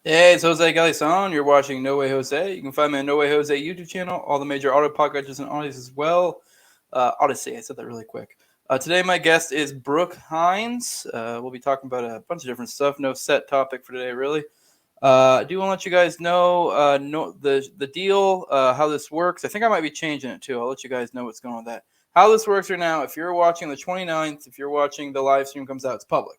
Hey, it's Jose Galison. You're watching No Way Jose. You can find me on No Way Jose YouTube channel, all the major auto podcasters and audios as well. Odyssey, I said that really quick. Today, my guest is Brook Hines. We'll be talking about a bunch of different stuff. No set topic for today, really. I do want to let you guys know the deal, how this works. I think I might be changing it too. I'll let you guys know what's going on with that. How this works right now, if you're watching the 29th, if you're watching the live stream comes out, it's public.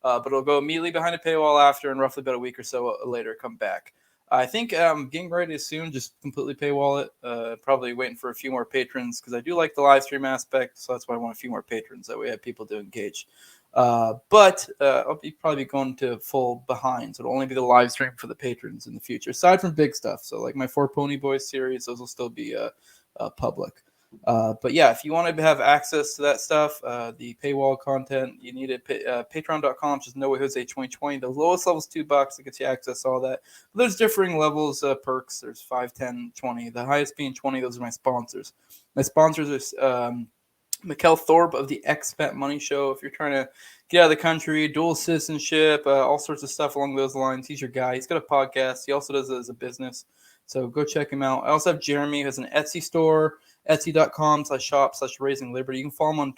But it'll go immediately behind a paywall after, and roughly about a week or so later, come back. I think getting ready to soon just completely paywall it. Probably waiting for a few more patrons because I do like the live stream aspect, so that's why I want a few more patrons. That way, I have people to engage. But I'll probably be going to full behind, so it'll only be the live stream for the patrons in the future. Aside from big stuff, so like my Four Pony Boys series, those will still be public. But yeah, if you want to have access to that stuff, the paywall content, you need it. Patreon.com, just No Way Jose 2020. The lowest level is $2. It gets you access to all that. But there's differing levels, perks. There's 5, 10, 20. The highest being 20. Those are my sponsors. My sponsors are Mikkel Thorpe of the Expat Money Show. If you're trying to get out of the country, dual citizenship, all sorts of stuff along those lines, he's your guy. He's got a podcast. He also does it as a business. So go check him out. I also have Jeremy, who has an Etsy store, etsy.com/shop/raising liberty. You can follow him on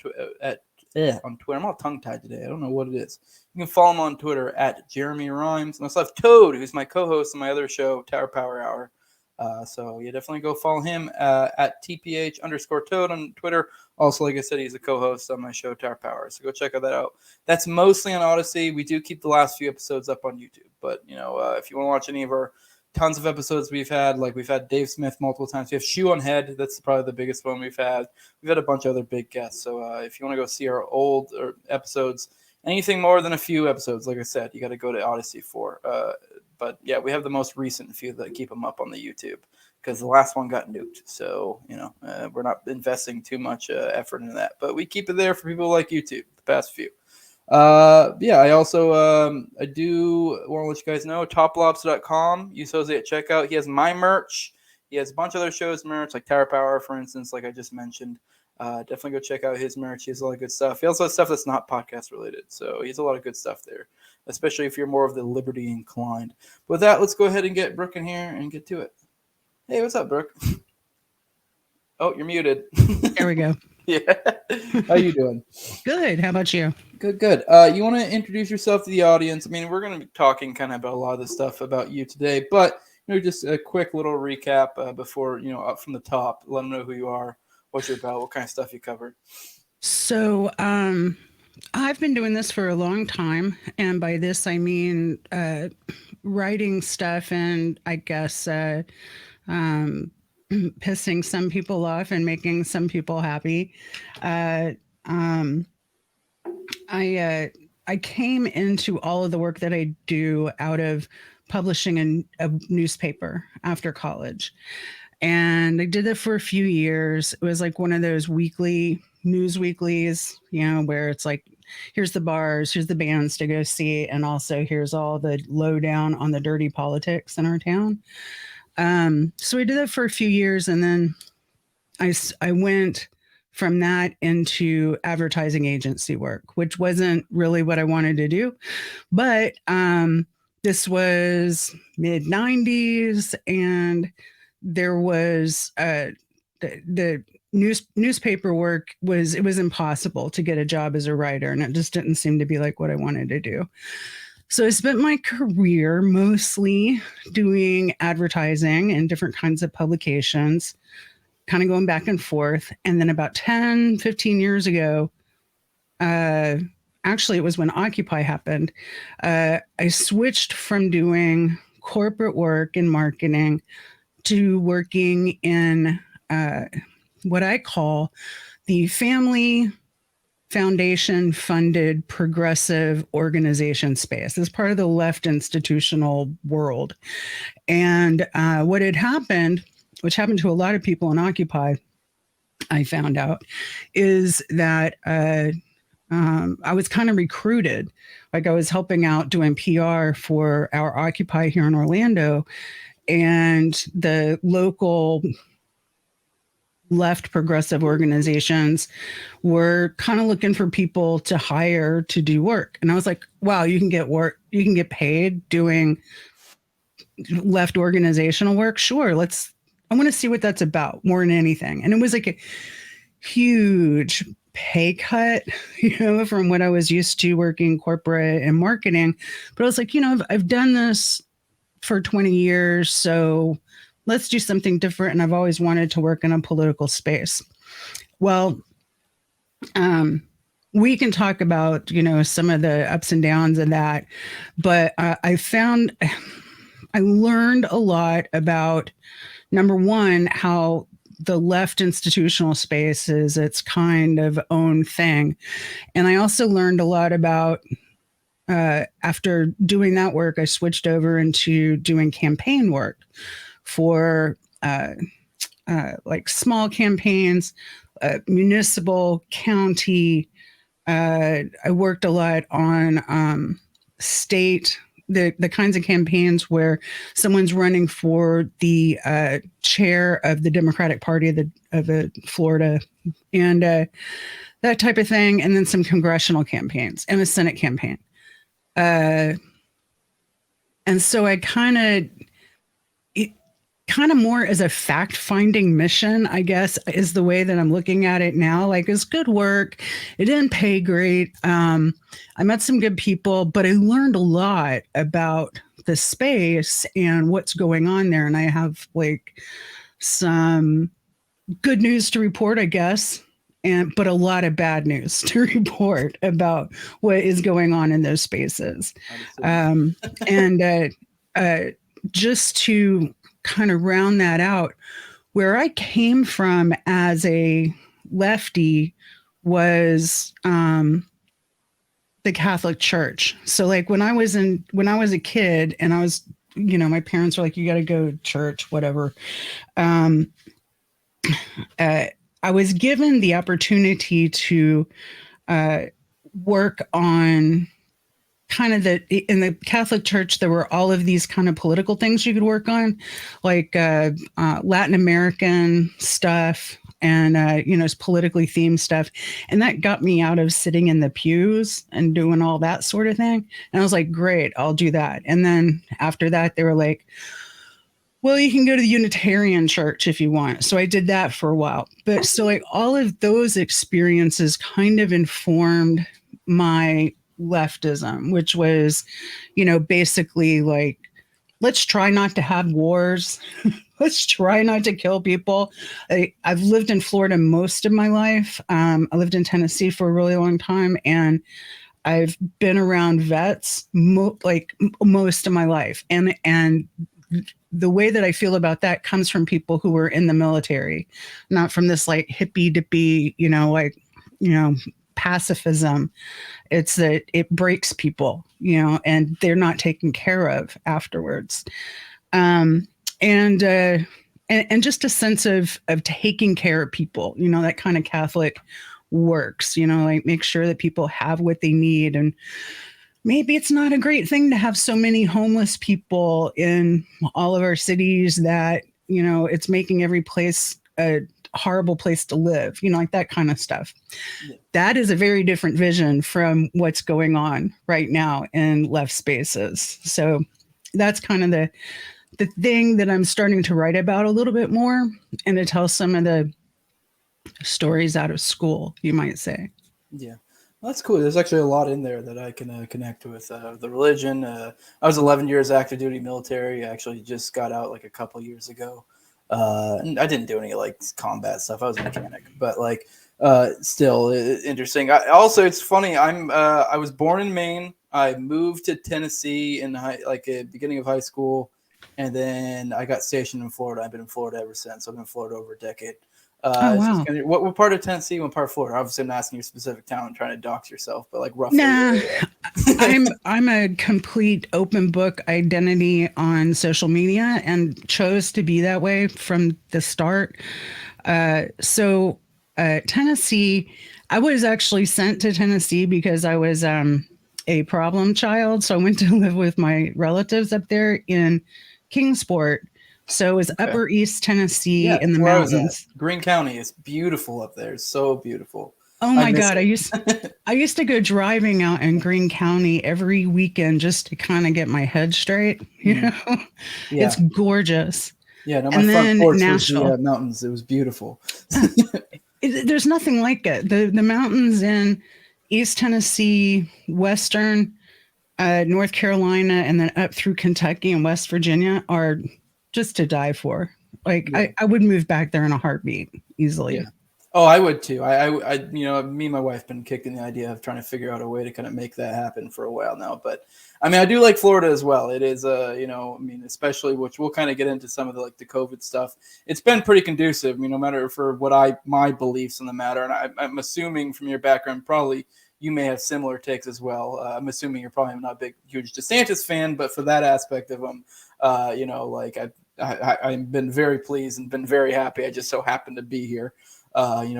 on Twitter. I'm all tongue tied today. I don't know what it is. You can follow him on Twitter at Jeremy Rhymes. And I also have Toad, who's my co-host on my other show, Tower Power Hour. So yeah, definitely go follow him at TPH_Toad on Twitter. Also, like I said, he's a co-host on my show, Tower Power. So go check that out. That's mostly on Odyssey. We do keep the last few episodes up on YouTube. But, if you want to watch any of our tons of episodes we've had, like we've had Dave Smith multiple times. We have Shoe on Head. That's probably the biggest one we've had. We've had a bunch of other big guests. So if you want to go see our old episodes, anything more than a few episodes, like I said, you got to go to Odyssey for. But yeah, we have the most recent few that keep them up on the YouTube because the last one got nuked. So, we're not investing too much effort into that. But we keep it there for people like YouTube, the past few. Yeah, I also I do want to let you guys know TopLobsta.com. Use Jose at checkout. He has my merch. He has a bunch of other shows merch, like Tower Power, for instance, like I just mentioned. Definitely go check out his merch. He has a lot of good stuff. He also has stuff that's not podcast related. So he has a lot of good stuff there, especially if you're more of the liberty inclined. With that, let's go ahead and get Brooke in here and get to it. Hey, what's up, Brooke? Oh, you're muted. There we go. Yeah. How you doing? Good. How about you? Good, good. You want to introduce yourself to the audience? I mean, we're going to be talking kind of about a lot of this stuff about you today, but just a quick little recap before up from the top. Let them know who you are, what you're about, what kind of stuff you cover. So, I've been doing this for a long time, and by this I mean writing stuff and I guess pissing some people off and making some people happy. Uh, um, I came into all of the work that I do out of publishing a newspaper after college. And I did it for a few years. It was like one of those weekly news weeklies, where it's like, here's the bars, here's the bands to go see, and also here's all the lowdown on the dirty politics in our town. So I did that for a few years, and then I went from that into advertising agency work, which wasn't really what I wanted to do. But this was mid 90s, and there was the newspaper work was impossible to get a job as a writer, and it just didn't seem to be like what I wanted to do. So I spent my career mostly doing advertising and different kinds of publications, kind of going back and forth. And then about 10, 15 years ago, actually, it was when Occupy happened, I switched from doing corporate work in marketing to working in what I call the family foundation funded progressive organization space as part of the left institutional world. And what had happened, which happened to a lot of people in Occupy, I found out, is that I was kind of recruited. Like I was helping out doing PR for our Occupy here in Orlando, and the local left progressive organizations were kind of looking for people to hire to do work. And I was like, wow, you can get work, you can get paid doing left organizational work. Sure, I want to see what that's about more than anything. And it was like a huge pay cut, from what I was used to working corporate and marketing. But I was like, I've done this for 20 years, so let's do something different. And I've always wanted to work in a political space. Well, we can talk about, some of the ups and downs of that, but I learned a lot about, number one, how the left institutional space is its kind of own thing. And I also learned a lot about, after doing that work, I switched over into doing campaign work for like small campaigns, municipal, county. I worked a lot on state, the kinds of campaigns where someone's running for the chair of the Democratic Party of Florida, and that type of thing, and then some congressional campaigns and a Senate campaign. And so I kind of more as a fact-finding mission, I guess, is the way that I'm looking at it now. Like, it's good work. It didn't pay great. I met some good people, but I learned a lot about the space and what's going on there. And I have like some good news to report, I guess, but a lot of bad news to report about what is going on in those spaces. And just to kind of round that out, where I came from as a lefty was the Catholic Church. So like when I was a kid and I was, my parents were like, you got to go to church, whatever. I was given the opportunity to work on kind of in the Catholic Church, there were all of these kind of political things you could work on, like Latin American stuff and, politically themed stuff. And that got me out of sitting in the pews and doing all that sort of thing. And I was like, great, I'll do that. And then after that, they were like, well, you can go to the Unitarian Church if you want. So I did that for a while. But so like all of those experiences kind of informed my leftism, which was, basically like, let's try not to have wars. Let's try not to kill people. I've lived in Florida most of my life. I lived in Tennessee for a really long time, and I've been around vets most of my life. And the way that I feel about that comes from people who were in the military, not from this like hippy dippy, pacifism. It's that it breaks people, and they're not taken care of afterwards. And just a sense of taking care of people, that kind of Catholic works, like make sure that people have what they need. And maybe it's not a great thing to have so many homeless people in all of our cities that, it's making every place a horrible place to live, like that kind of stuff. Yeah. That is a very different vision from what's going on right now in left spaces. So that's kind of the thing that I'm starting to write about a little bit more, and to tell some of the stories out of school, you might say. Yeah. That's cool. There's actually a lot in there that I can connect with. The religion. I was 11 years active duty military. I actually just got out like a couple years ago. And I didn't do any like combat stuff. I was a mechanic, but like still interesting. It's funny. I was born in Maine. I moved to Tennessee in beginning of high school, and then I got stationed in Florida. I've been in Florida ever since. I've been in Florida over a decade. Oh, wow. What part of Tennessee? What part of Florida? Obviously, I'm not asking your specific town and trying to dox yourself, but like roughly. Nah, I'm a complete open book identity on social media, and chose to be that way from the start. So Tennessee, I was actually sent to Tennessee because I was a problem child. So I went to live with my relatives up there in Kingsport. So it was Upper East Tennessee in the mountains. Greene County is beautiful up there. It's so beautiful. Oh I my miss God. it. I used to go driving out in Greene County every weekend just to kind of get my head straight. You Mm, know, it's yeah. gorgeous. Yeah. No, my And front then porch was the Nashville. mountains. It was beautiful. There's nothing like it. The mountains in East Tennessee, Western North Carolina, and then up through Kentucky and West Virginia are just to die for. Like Yeah. I would move back there in a heartbeat Yeah. easily. Oh, I would too. Me and my wife been kicking the idea of trying to figure out a way to kind of make that happen for a while now. But I mean, I do like Florida as well. It is, I mean, especially which we'll kind of get into some of the COVID stuff. It's been pretty conducive. I mean, no matter for my beliefs on the matter, and I'm assuming from your background, probably you may have similar takes as well. I'm assuming you're probably not a big, huge DeSantis fan, but for that aspect of him, like I've been very pleased and been very happy. I just so happened to be here.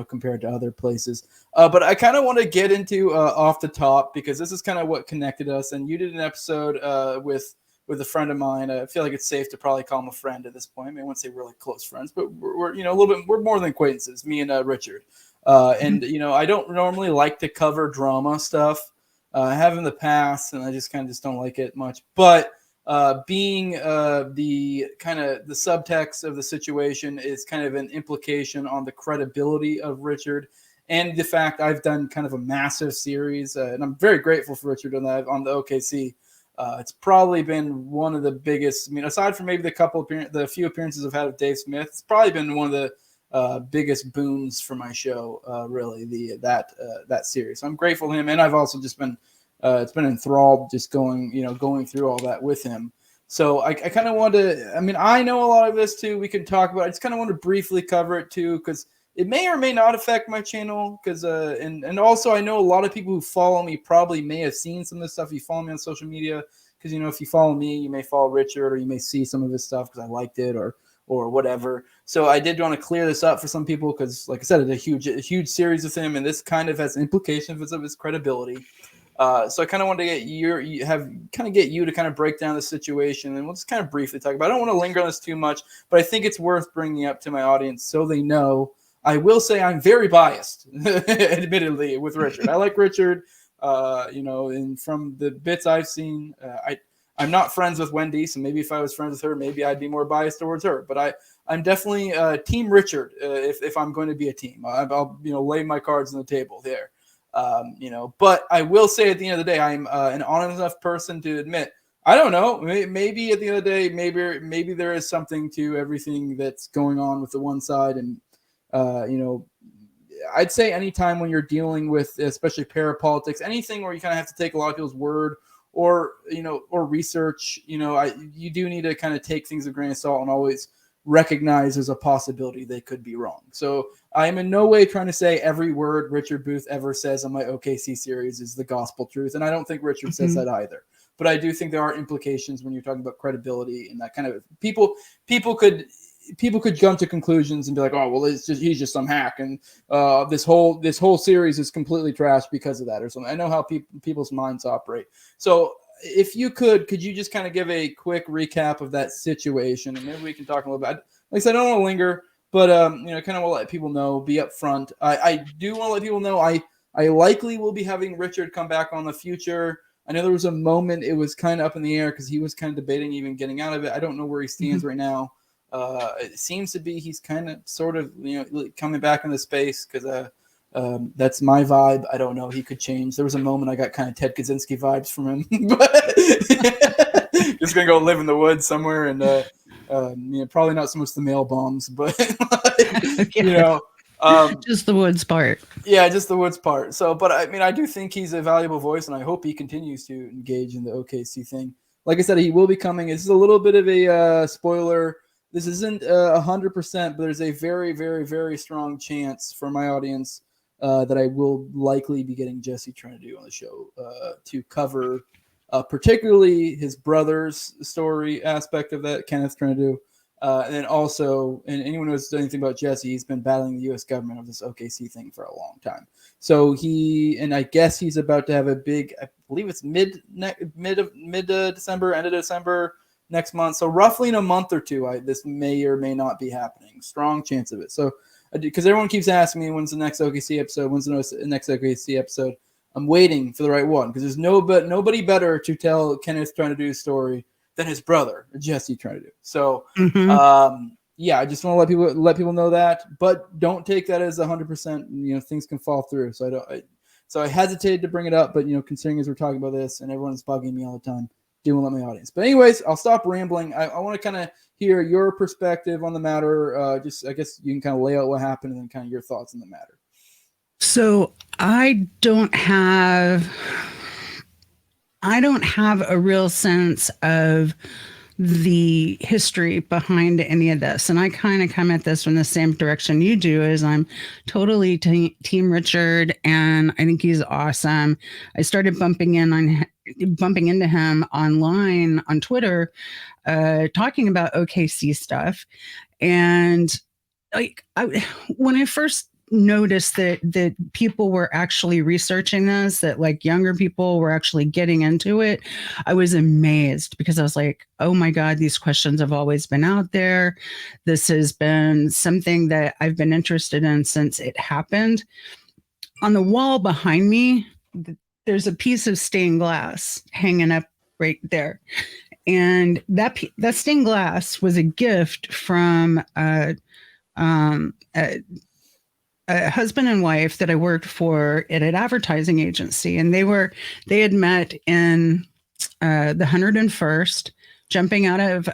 Compared to other places. But I kind of want to get into off the top because this is kind of what connected us. And you did an episode with a friend of mine. I feel like it's safe to probably call him a friend at this point. I mean, I wouldn't say we're like close friends, but we're a little bit. We're more than acquaintances. Me and Richard. And I don't normally like to cover drama stuff. I have in the past, and I just kind of just don't like it much. But being the kind of the subtext of the situation is kind of an implication on the credibility of Richard and the fact I've done kind of a massive series, and I'm very grateful for Richard on that on the OKC. It's probably been one of the biggest. I mean, aside from maybe the few appearances I've had with Dave Smith, it's probably been one of the biggest boons for my show. Really, that series. So I'm grateful to him, and I've also just been it's been enthralled just going through all that with him. So I kind of want to, I mean, I know a lot of this too. We can talk about it. I just kind of want to briefly cover it too, because it may or may not affect my channel. Because and also I know a lot of people who follow me probably may have seen some of this stuff. You follow me on social media because if you follow me, you may follow Richard or you may see some of his stuff because I liked it or whatever. So I did want to clear this up for some people because, like I said, it's a huge series with him, and this kind of has implications of his credibility. So I kind of wanted to get you to kind of break down the situation, and we'll just kind of briefly talk about it. I don't want to linger on this too much, but I think it's worth bringing up to my audience so they know. I will say I'm very biased, admittedly, with Richard. I like Richard, and from the bits I've seen, I'm not friends with Wendy, so maybe if I was friends with her, maybe I'd be more biased towards her. But I'm definitely Team Richard if I'm going to be a team. I'll lay my cards on the table there. But I will say at the end of the day, I'm an honest enough person to admit, I don't know, maybe at the end of the day, maybe there is something to everything that's going on with the one side. And, I'd say anytime when you're dealing with, especially parapolitics, anything where you kind of have to take a lot of people's word or research, you do need to kind of take things with a grain of salt and always recognize there's a possibility they could be wrong. So I am in no way trying to say every word Richard Booth ever says on my OKC series is the gospel truth. And I don't think Richard says that either. But I do think there are implications when you're talking about credibility and that kind of people could jump to conclusions and be like, oh, well, he's just some hack. And this whole series is completely trash because of that or something. I know how people's minds operate. So if you could you just kind of give a quick recap of that situation, and maybe we can talk a little bit. Like I said, I don't want to linger, but kind of want to let people know, be upfront. I do want to let people know I likely will be having Richard come back on the future. I know there was a moment it was kind of up in the air because he was kind of debating even getting out of it. I don't know where he stands right now. It seems to be he's kind of sort of coming back into space because that's my vibe. I don't know. He could change. There was a moment I got kind of Ted Kaczynski vibes from him, but just gonna go live in the woods somewhere and probably not so much the mail bombs, but just the woods part. Yeah, just the woods part. So, but I mean, I do think he's a valuable voice, and I hope he continues to engage in the OKC thing. Like I said, he will be coming. This is a little bit of a spoiler. This isn't 100%, but there's a very, very, very strong chance for my audience that I will likely be getting Jesse trying to do on the show to cover particularly his brother's story aspect of that, Kenneth's trying to do. And then also, and anyone who knows anything about Jesse, he's been battling the U.S. government of this OKC thing for a long time. So I guess he's about to have a big, I believe it's mid December, end of December next month. So roughly in a month or two, this may or may not be happening. Strong chance of it. So because everyone keeps asking me when's the next OKC episode, when's the next OKC episode. I'm waiting for the right one because there's nobody better to tell Kenneth trying to do his story than his brother Jesse trying to do. So, yeah, I just want to let people know that, but don't take that as 100%. You know, things can fall through. So I hesitated to bring it up, but you know, considering as we're talking about this and everyone's bugging me all the time, do let my audience. But anyways, I'll stop rambling. I want to kind of hear your perspective on the matter. Just I guess you can kind of lay out what happened and then kind of your thoughts on the matter. So I don't have a real sense of the history behind any of this. And I kind of come at this from the same direction you do, is I'm totally team Richard, and I think he's awesome. I started bumping into him online on Twitter, talking about OKC stuff. And like when I first noticed that people were actually researching this, that like younger people were actually getting into it, I was amazed, because I was like, oh my God, these questions have always been out there. This has been something that I've been interested in since it happened. On the wall behind me, there's a piece of stained glass hanging up right there. And that stained glass was a gift from a husband and wife that I worked for at an advertising agency. And they had met in the 101st, jumping out of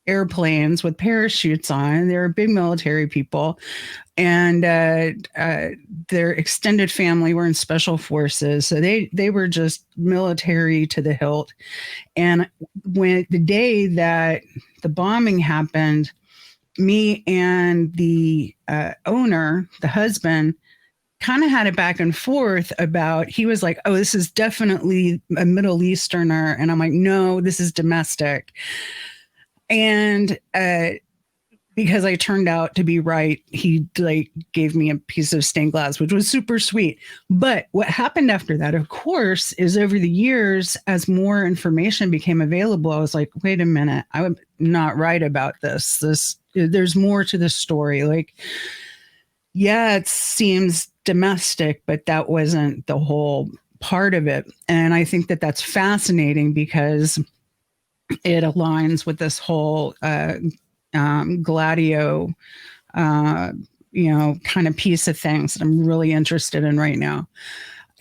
airplanes with parachutes on. They were big military people. And their extended family were in special forces. So they were just military to the hilt. And when the day that the bombing happened, me and the owner, the husband, kind of had a back and forth about, he was like, oh, this is definitely a Middle Easterner. And I'm like, no, this is domestic. And because I turned out to be right, he like gave me a piece of stained glass, which was super sweet. But what happened after that, of course, is over the years, as more information became available, I was like, wait a minute, I'm not right about this. There's more to the story. Like, yeah, it seems domestic, but that wasn't the whole part of it. And I think that that's fascinating because it aligns with this whole Gladio, kind of piece of things that I'm really interested in right now.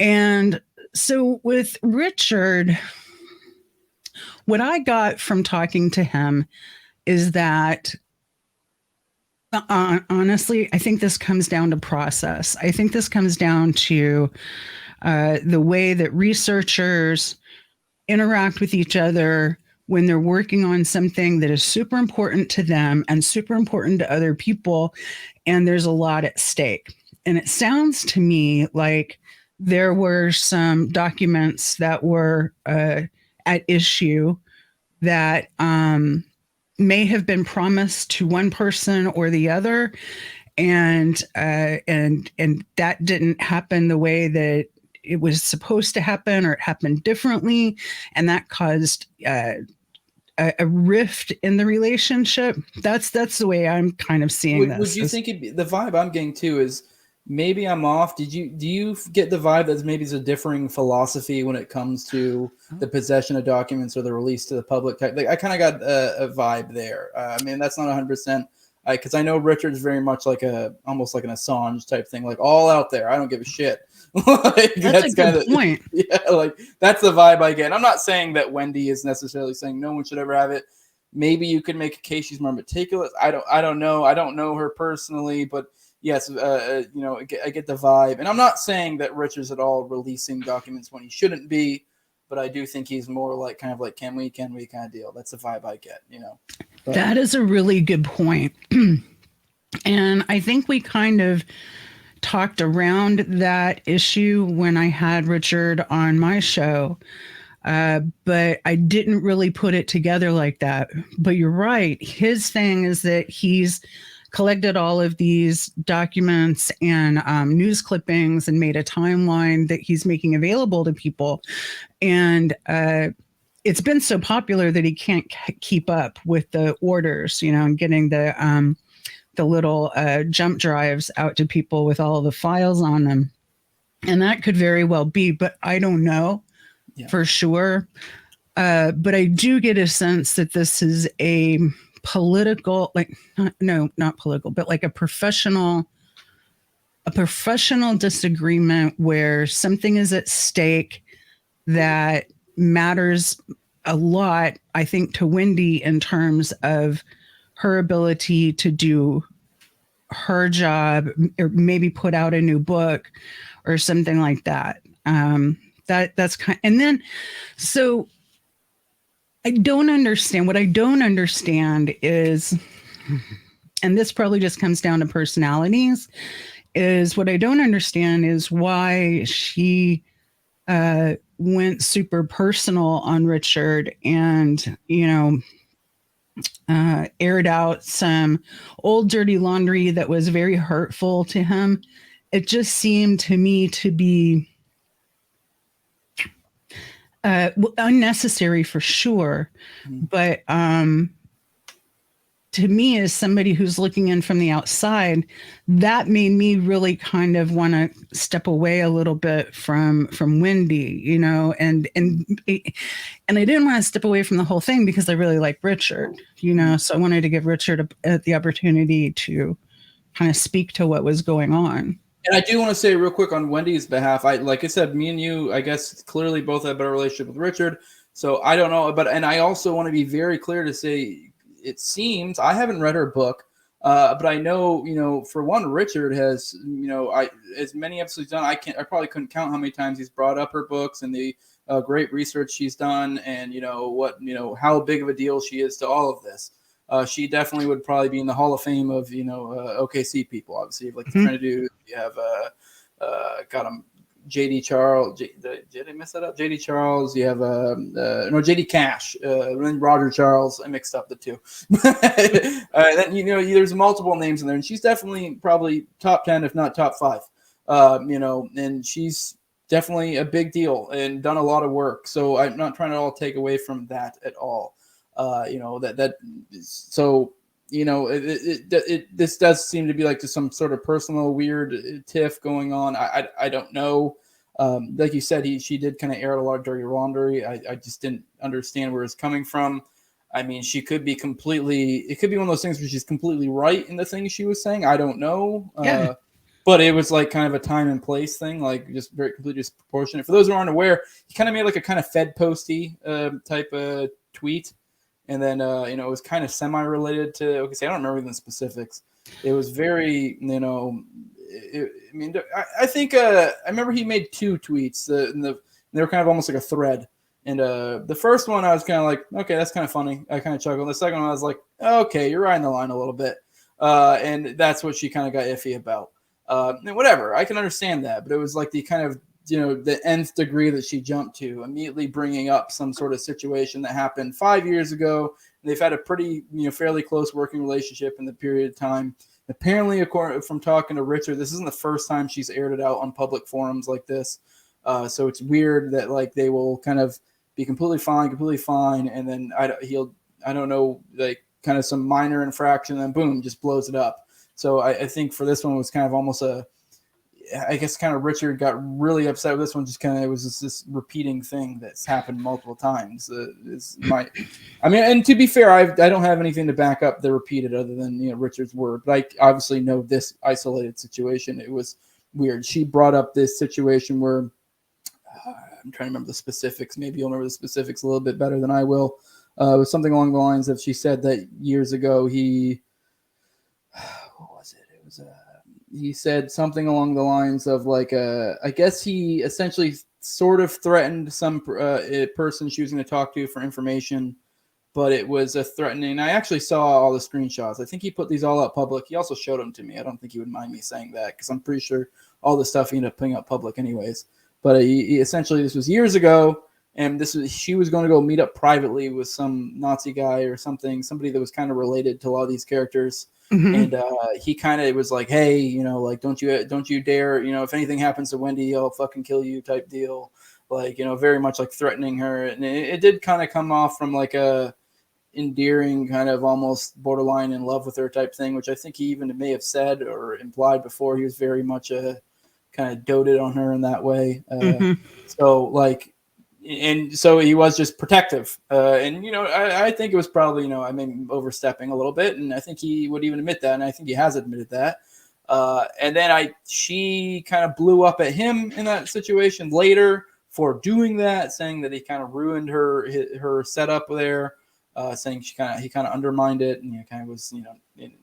And so with Richard, what I got from talking to him is that honestly, I think this comes down to process. I think this comes down to the way that researchers interact with each other when they're working on something that is super important to them and super important to other people, and there's a lot at stake. And it sounds to me like there were some documents that were at issue that may have been promised to one person or the other, and that didn't happen the way that it was supposed to happen, or it happened differently, and that caused a rift in the relationship. That's the way I'm kind of seeing this. Would you think the vibe I'm getting too is maybe I'm off? Do you get the vibe that maybe there's a differing philosophy when it comes to the possession of documents or the release to the public? Like, I kind of got a vibe there. I mean, that's not 100%. Because I know Richard's very much like almost like an Assange type thing, like all out there. I don't give a shit. Like, that's a good point. Yeah, like that's the vibe I get. And I'm not saying that Wendy is necessarily saying no one should ever have it. Maybe you could make a case she's more meticulous. I don't know. I don't know her personally, but yes, I get the vibe. And I'm not saying that Richard's at all releasing documents when he shouldn't be, but I do think he's more like kind of like can we kind of deal. That's the vibe I get, But, that is a really good point. And I think we kind of talked around that issue when I had Richard on my show, but I didn't really put it together like that. But you're right. His thing is that he's collected all of these documents and news clippings and made a timeline that he's making available to people. And it's been so popular that he can't keep up with the orders, and getting the the little jump drives out to people with all the files on them. And that could very well be, but I don't know for sure. But I do get a sense that this is a political, like, not political, but like a professional disagreement where something is at stake that matters a lot, I think, to Wendy in terms of her ability to do her job or maybe put out a new book or something like that. That's kind, and then so I don't understand. What I don't understand is, and this probably just comes down to personalities, is what I don't understand is why she went super personal on Richard and, aired out some old dirty laundry that was very hurtful to him. It just seemed to me to be unnecessary for sure. But to me, as somebody who's looking in from the outside, that made me really kind of want to step away a little bit from Wendy, and I didn't want to step away from the whole thing because I really like Richard, so I wanted to give Richard the opportunity to kind of speak to what was going on. And I do want to say real quick on Wendy's behalf, like I said, me and you, I guess clearly both have a better relationship with Richard. So I don't know, and I also want to be very clear to say, it seems, I haven't read her book, but I know, for one, Richard has, as many episodes done, I probably couldn't count how many times he's brought up her books and the great research she's done, and how big of a deal she is to all of this. She definitely would probably be in the Hall of Fame of OKC people. Obviously, like trying to do. You have got him, JD Charles. Did I mess that up? JD Charles. You have JD Cash. And Roger Charles. I mixed up the two. Then there's multiple names in there, and she's definitely probably top 10, if not top 5. And she's definitely a big deal and done a lot of work. So I'm not trying to all take away from that at all. This does seem to be like just some sort of personal weird tiff going on. I don't know. Like you said, she did kind of air a lot of dirty laundry. I just didn't understand where it's coming from. I mean, it could be one of those things where she's completely right in the things she was saying. I don't know. Yeah. But it was like kind of a time and place thing, like just very completely disproportionate. For those who aren't aware, he kind of made like a kind of Fed posty type of tweet. And then, it was kind of semi-related to OKC. I don't remember even the specifics. It was very, I think I remember he made 2 tweets. They were kind of almost like a thread. And the first one, I was kind of like, okay, that's kind of funny. I kind of chuckled. The second one, I was like, okay, you're riding the line a little bit. And that's what she kind of got iffy about. And whatever, I can understand that. But it was like the kind of, the nth degree that she jumped to, immediately bringing up some sort of situation that happened 5 years ago. They've had a pretty, fairly close working relationship in the period of time. Apparently, according from talking to Richard, this isn't the first time she's aired it out on public forums like this. So it's weird that like they will kind of be completely fine, and then I don't know, like kind of some minor infraction, and then boom, just blows it up. So I think for this one was kind of almost I guess kind of Richard got really upset with this one. Just kind of, it was just this repeating thing that's happened multiple times. And to be fair, I don't have anything to back up the repeated other than Richard's word. But I obviously know this isolated situation. It was weird. She brought up this situation where I'm trying to remember the specifics. Maybe you'll remember the specifics a little bit better than I will. It was something along the lines of, she said that years ago he said something along the lines of like, I guess he essentially sort of threatened some person she was going to talk to for information, but it was a threatening. I actually saw all the screenshots. I think he put these all out public. He also showed them to me. I don't think he would mind me saying that because I'm pretty sure all the stuff he ended up putting out public anyways. But he essentially, this was years ago, and she was going to go meet up privately with some Nazi guy or somebody that was kind of related to a lot of these characters. Mm-hmm. And he kind of was like, hey, like, don't you dare, if anything happens to Wendy, I'll fucking kill you type deal. Like, very much like threatening her. And it did kind of come off from like a, endearing, kind of almost borderline in love with her type thing, which I think he even may have said or implied before. He was very much a kind of doted on her in that way. So like, and so he was just protective. And, you know, I think it was probably, you know, I mean, overstepping a little bit. And I think he would even admit that. And I think he has admitted that. And then she kind of blew up at him in that situation later for doing that, saying that he kind of ruined her setup there, saying he kind of undermined it, and, you know, kind of was, you know,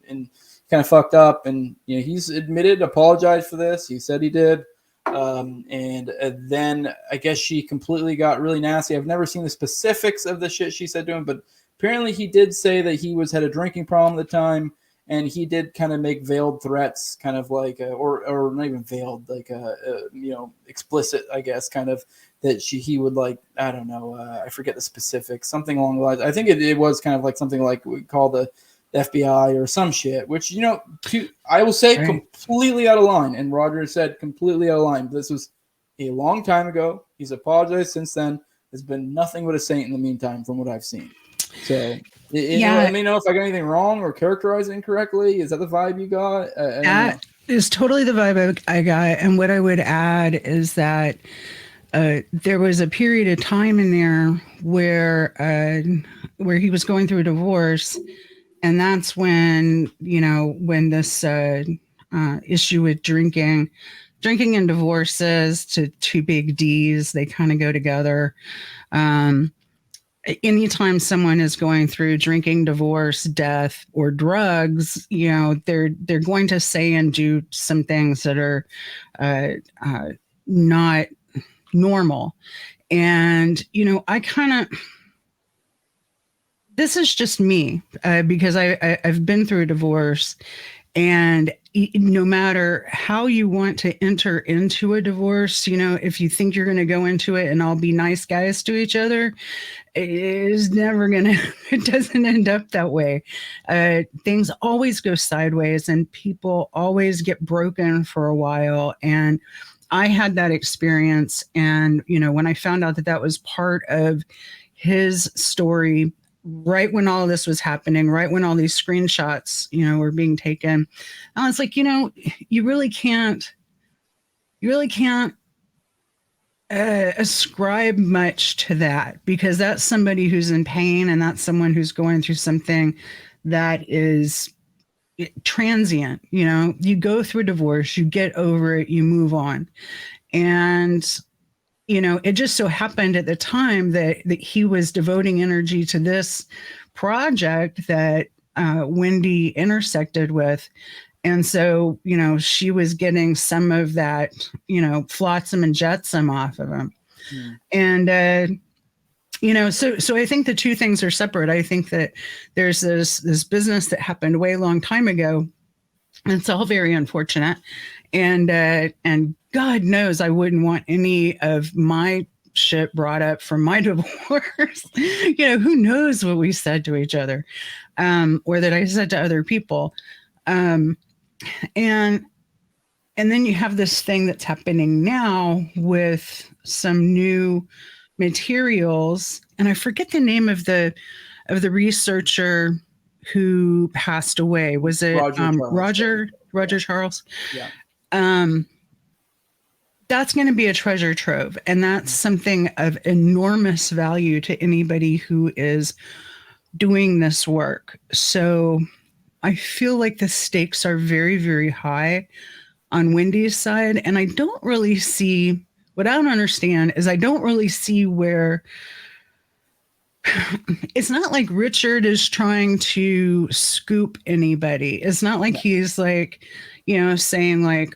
and kind of fucked up. And, you know, he's admitted, apologized for this. He said he did. And then I guess she completely got really nasty. I've never seen the specifics of the shit she said to him, but apparently he did say that he had a drinking problem at the time. And he did kind of make veiled threats, kind of like, or not even veiled, like, you know, explicit, I guess, kind of that he would, like, I don't know, I forget the specifics, something along the lines. I think it was kind of like something like we call the FBI or some shit, which, you know, I will say completely out of line. And Roger said completely out of line. This was a long time ago. He's apologized since then. There's been nothing but a saint in the meantime, from what I've seen. So, yeah, let me know if I got anything wrong or characterized incorrectly. Is that the vibe you got? That is totally the vibe I got. And what I would add is that there was a period of time in there where he was going through a divorce, and that's when, you know, when this issue with drinking and divorces, to two big D's, they kind of go together. Anytime someone is going through drinking, divorce, death, or drugs, you know, they're going to say and do some things that are not normal. And, you know, this is just me, because I've been through a divorce, and no matter how you want to enter into a divorce, you know, if you think you're going to go into it and all be nice guys to each other, it doesn't end up that way. Things always go sideways, and people always get broken for a while. And I had that experience. And, you know, when I found out that that was part of his story, right when all of this was happening, right when all these screenshots, you know, were being taken, I was like, you know, you really can't ascribe much to that, because that's somebody who's in pain, and that's someone who's going through something that is transient. You know, you go through a divorce, you get over it, you move on. And, you know, it just so happened at the time that he was devoting energy to this project that Wendy intersected with. And so, you know, she was getting some of that, you know, flotsam and jetsam off of him. And, you know, so I think the two things are separate. I think that there's this business that happened way long time ago. And it's all very unfortunate. And God knows I wouldn't want any of my shit brought up from my divorce. You know, who knows what we said to each other, or that I said to other people. And then you have this thing that's happening now with some new materials, and I forget the name of the researcher who passed away. Was it Roger Charles? Yeah. That's going to be a treasure trove, and that's something of enormous value to anybody who is doing this work. So I feel like the stakes are very, very high on Wendy's side, and I don't really see, what I don't understand is I don't really see where it's not like Richard is trying to scoop anybody. It's not like he's like, you know, saying like,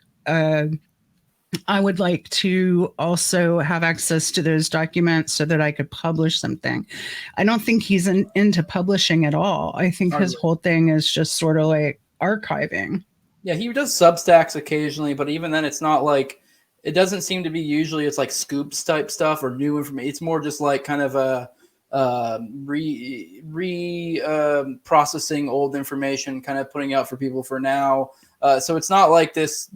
I would like to also have access to those documents so that I could publish something. I don't think he's into publishing at all. I think his whole thing is just sort of like archiving. Yeah, he does Substacks occasionally, but even then it's not like, it doesn't seem to be usually it's like scoops type stuff or new information. It's more just like kind of a processing old information, kind of putting out for people for now. So it's not like this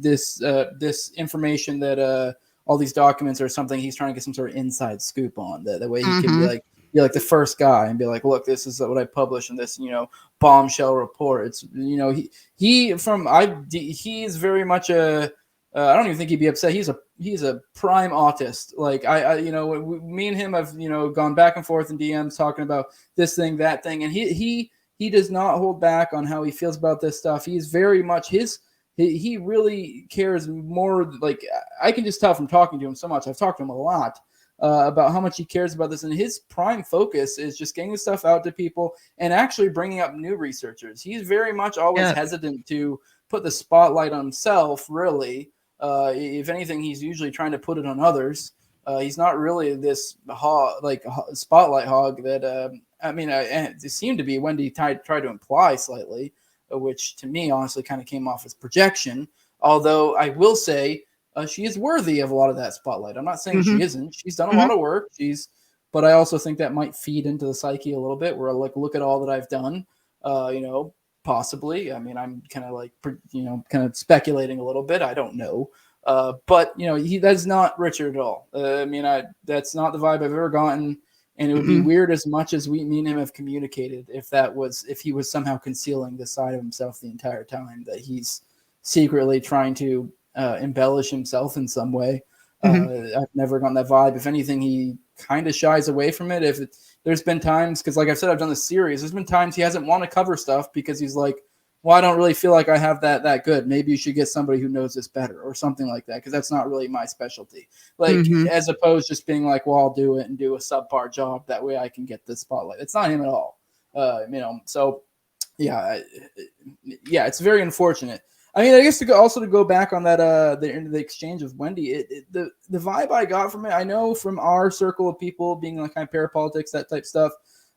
information that all these documents are something he's trying to get some sort of inside scoop on. The way he can be like, be like the first guy and be like, look, this is what I publish in this, bombshell report. It's, he is very much I don't even think he'd be upset. He's a prime autist. Like me and him have, gone back and forth in DMs talking about this thing, that thing. And he does not hold back on how he feels about this stuff. He's very much he really cares more. Like, I can just tell from talking to him so much. I've talked to him a lot about how much he cares about this. And his prime focus is just getting the stuff out to people and actually bringing up new researchers. He's very much always hesitant to put the spotlight on himself, really. If anything, he's usually trying to put it on others. He's not really this spotlight hog that, it seemed to be Wendy tried to imply slightly, which to me honestly kind of came off as projection. Although I will say she is worthy of a lot of that spotlight. I'm not saying she isn't. She's done a lot of work. But I also think that might feed into the psyche a little bit, where look at all that I've done. Possibly. I mean, I'm kind of speculating a little bit. I don't know. But that's not Richard at all. That's not the vibe I've ever gotten. And it would be weird, as much as me and him have communicated, if he was somehow concealing this side of himself the entire time, that he's secretly trying to embellish himself in some way. I've never gotten that vibe. If anything, he kind of shies away from it. There's been times, because like I've said, I've done this series. There's been times he hasn't want to cover stuff because he's like, well, I don't really feel like I have that good. Maybe you should get somebody who knows this better or something like that, because that's not really my specialty. Like, as opposed to just being like, well, I'll do it and do a subpar job. That way I can get the spotlight. It's not him at all. So yeah, it's very unfortunate. I mean, I guess to go back on that, the exchange with Wendy, the vibe I got from it, I know from our circle of people being like kind of parapolitics, that type stuff,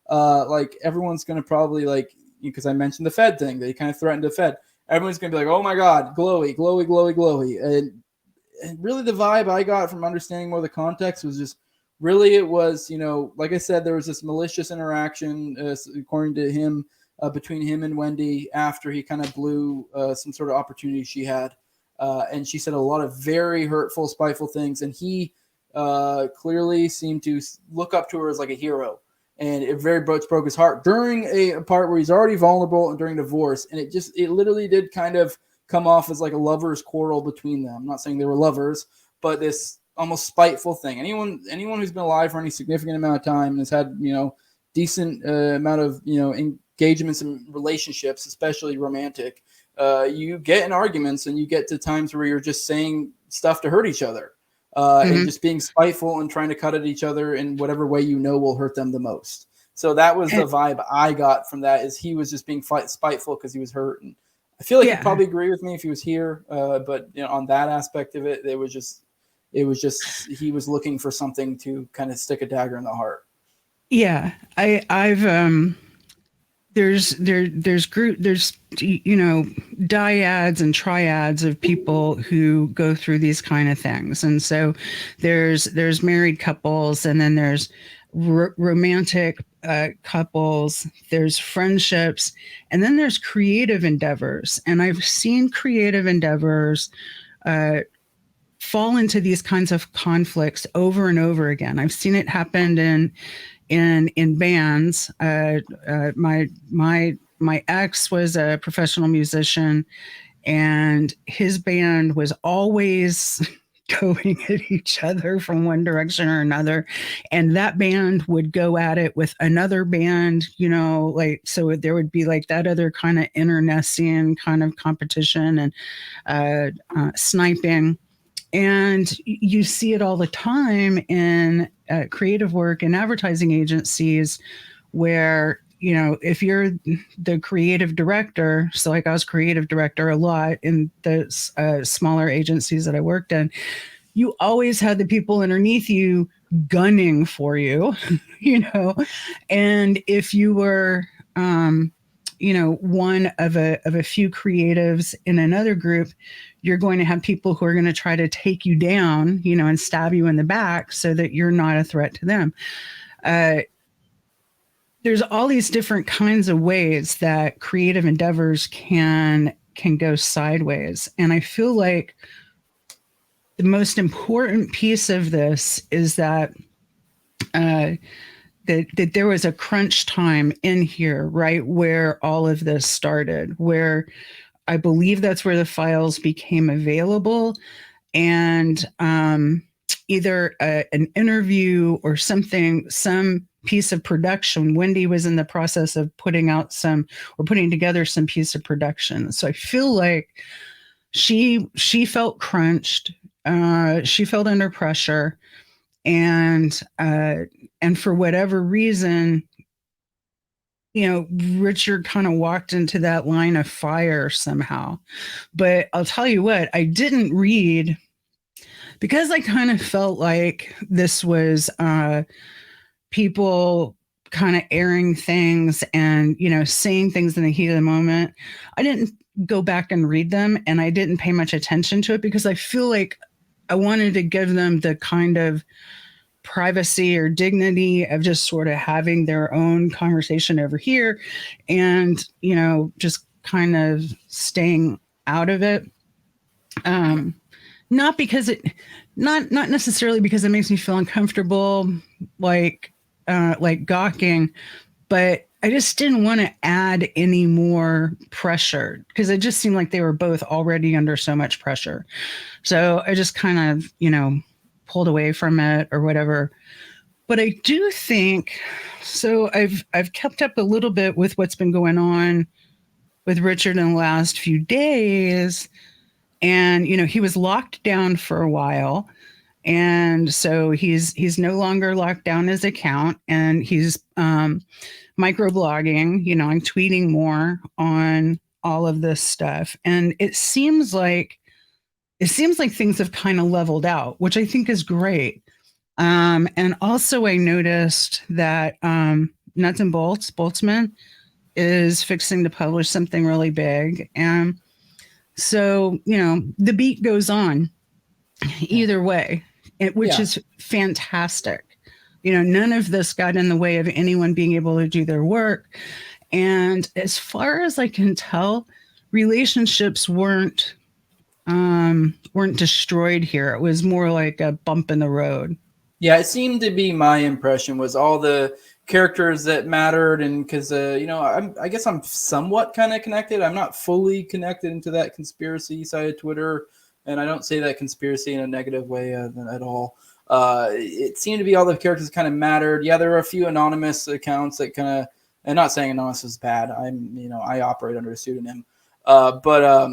like everyone's going to probably, like, because I mentioned the Fed thing, they kind of threatened the Fed. Everyone's going to be like, oh my God, glowy, glowy, glowy, glowy. And really the vibe I got from understanding more of the context was just, really it was, like I said, there was this malicious interaction, according to him, between him and Wendy after he kind of blew some sort of opportunity she had. And she said a lot of very hurtful, spiteful things. And he clearly seemed to look up to her as like a hero. And it very much broke his heart during a part where he's already vulnerable and during divorce. And it literally did kind of come off as like a lover's quarrel between them. I'm not saying they were lovers, but this almost spiteful thing. Anyone who's been alive for any significant amount of time and has had, decent amount of, engagements and relationships, especially romantic, you get in arguments and you get to times where you're just saying stuff to hurt each other. And just being spiteful and trying to cut at each other in whatever way will hurt them the most. So that was the vibe I got from that, is he was just being spiteful because he was hurt. And I feel like he'd probably agree with me if he was here. But on that aspect of it, it was just he was looking for something to kind of stick a dagger in the heart. Yeah, I've there's dyads and triads of people who go through these kind of things. And so there's married couples, and then there's romantic couples, there's friendships, and then there's creative endeavors. And I've seen creative endeavors fall into these kinds of conflicts over and over again. I've seen it happen in bands. My ex was a professional musician, and his band was always going at each other from one direction or another. And that band would go at it with another band, so there would be like that other kind of internecine kind of competition and sniping. And you see it all the time in creative work and advertising agencies where, if you're the creative director, so like I was creative director a lot in the smaller agencies that I worked in, you always had the people underneath you gunning for you, and if you were, one of a few creatives in another group, you're going to have people who are going to try to take you down, and stab you in the back so that you're not a threat to them. There's all these different kinds of ways that creative endeavors can go sideways. And I feel like the most important piece of this is that that there was a crunch time in here, right where all of this started, where I believe that's where the files became available, and either an interview or something, some piece of production. Wendy was in the process of putting together some piece of production. So I feel like she felt crunched. She felt under pressure, and for whatever reason, Richard kind of walked into that line of fire somehow. But I'll tell you what, I didn't read, because I kind of felt like this was people kind of airing things and, saying things in the heat of the moment. I didn't go back and read them, and I didn't pay much attention to it because I feel like I wanted to give them the kind of privacy or dignity of just sort of having their own conversation over here and, just kind of staying out of it. Not because not necessarily because it makes me feel uncomfortable, like gawking, but I just didn't want to add any more pressure because it just seemed like they were both already under so much pressure. So I just kind of, pulled away from it or whatever. But I do think so. I've kept up a little bit with what's been going on with Richard in the last few days. And, he was locked down for a while. And so he's no longer locked down his account, and he's microblogging, I'm tweeting more on all of this stuff. And it seems like things have kind of leveled out, which I think is great. And also I noticed that Nuts and Boltzmann is fixing to publish something really big. And so, the beat goes on either way, which is fantastic. None of this got in the way of anyone being able to do their work. And as far as I can tell, relationships weren't destroyed here. It was more like a bump in the road. Yeah, it seemed to be my impression was all the characters that mattered, and because I guess I'm somewhat kind of connected. I'm not fully connected into that conspiracy side of Twitter, and I don't say that conspiracy in a negative way at all. It seemed to be all the characters kind of mattered. Yeah, there were a few anonymous accounts that kind of, and not saying anonymous is bad. I operate under a pseudonym, but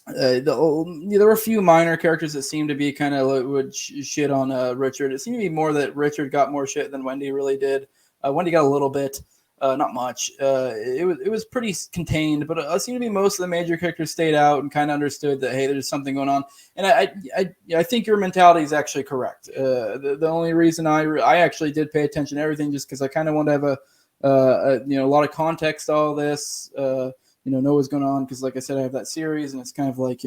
there were a few minor characters that seemed to be kind of would shit on Richard. It seemed to be more that Richard got more shit than Wendy really did. Wendy got a little bit, not much. It was pretty contained, but it seemed to be most of the major characters stayed out and kind of understood that, hey, there's something going on. And I think your mentality is actually correct. The only reason I actually did pay attention to everything just because I kind of wanted to have a lot of context to all this. Know what's going on because, like I said, I have that series, and it's kind of like,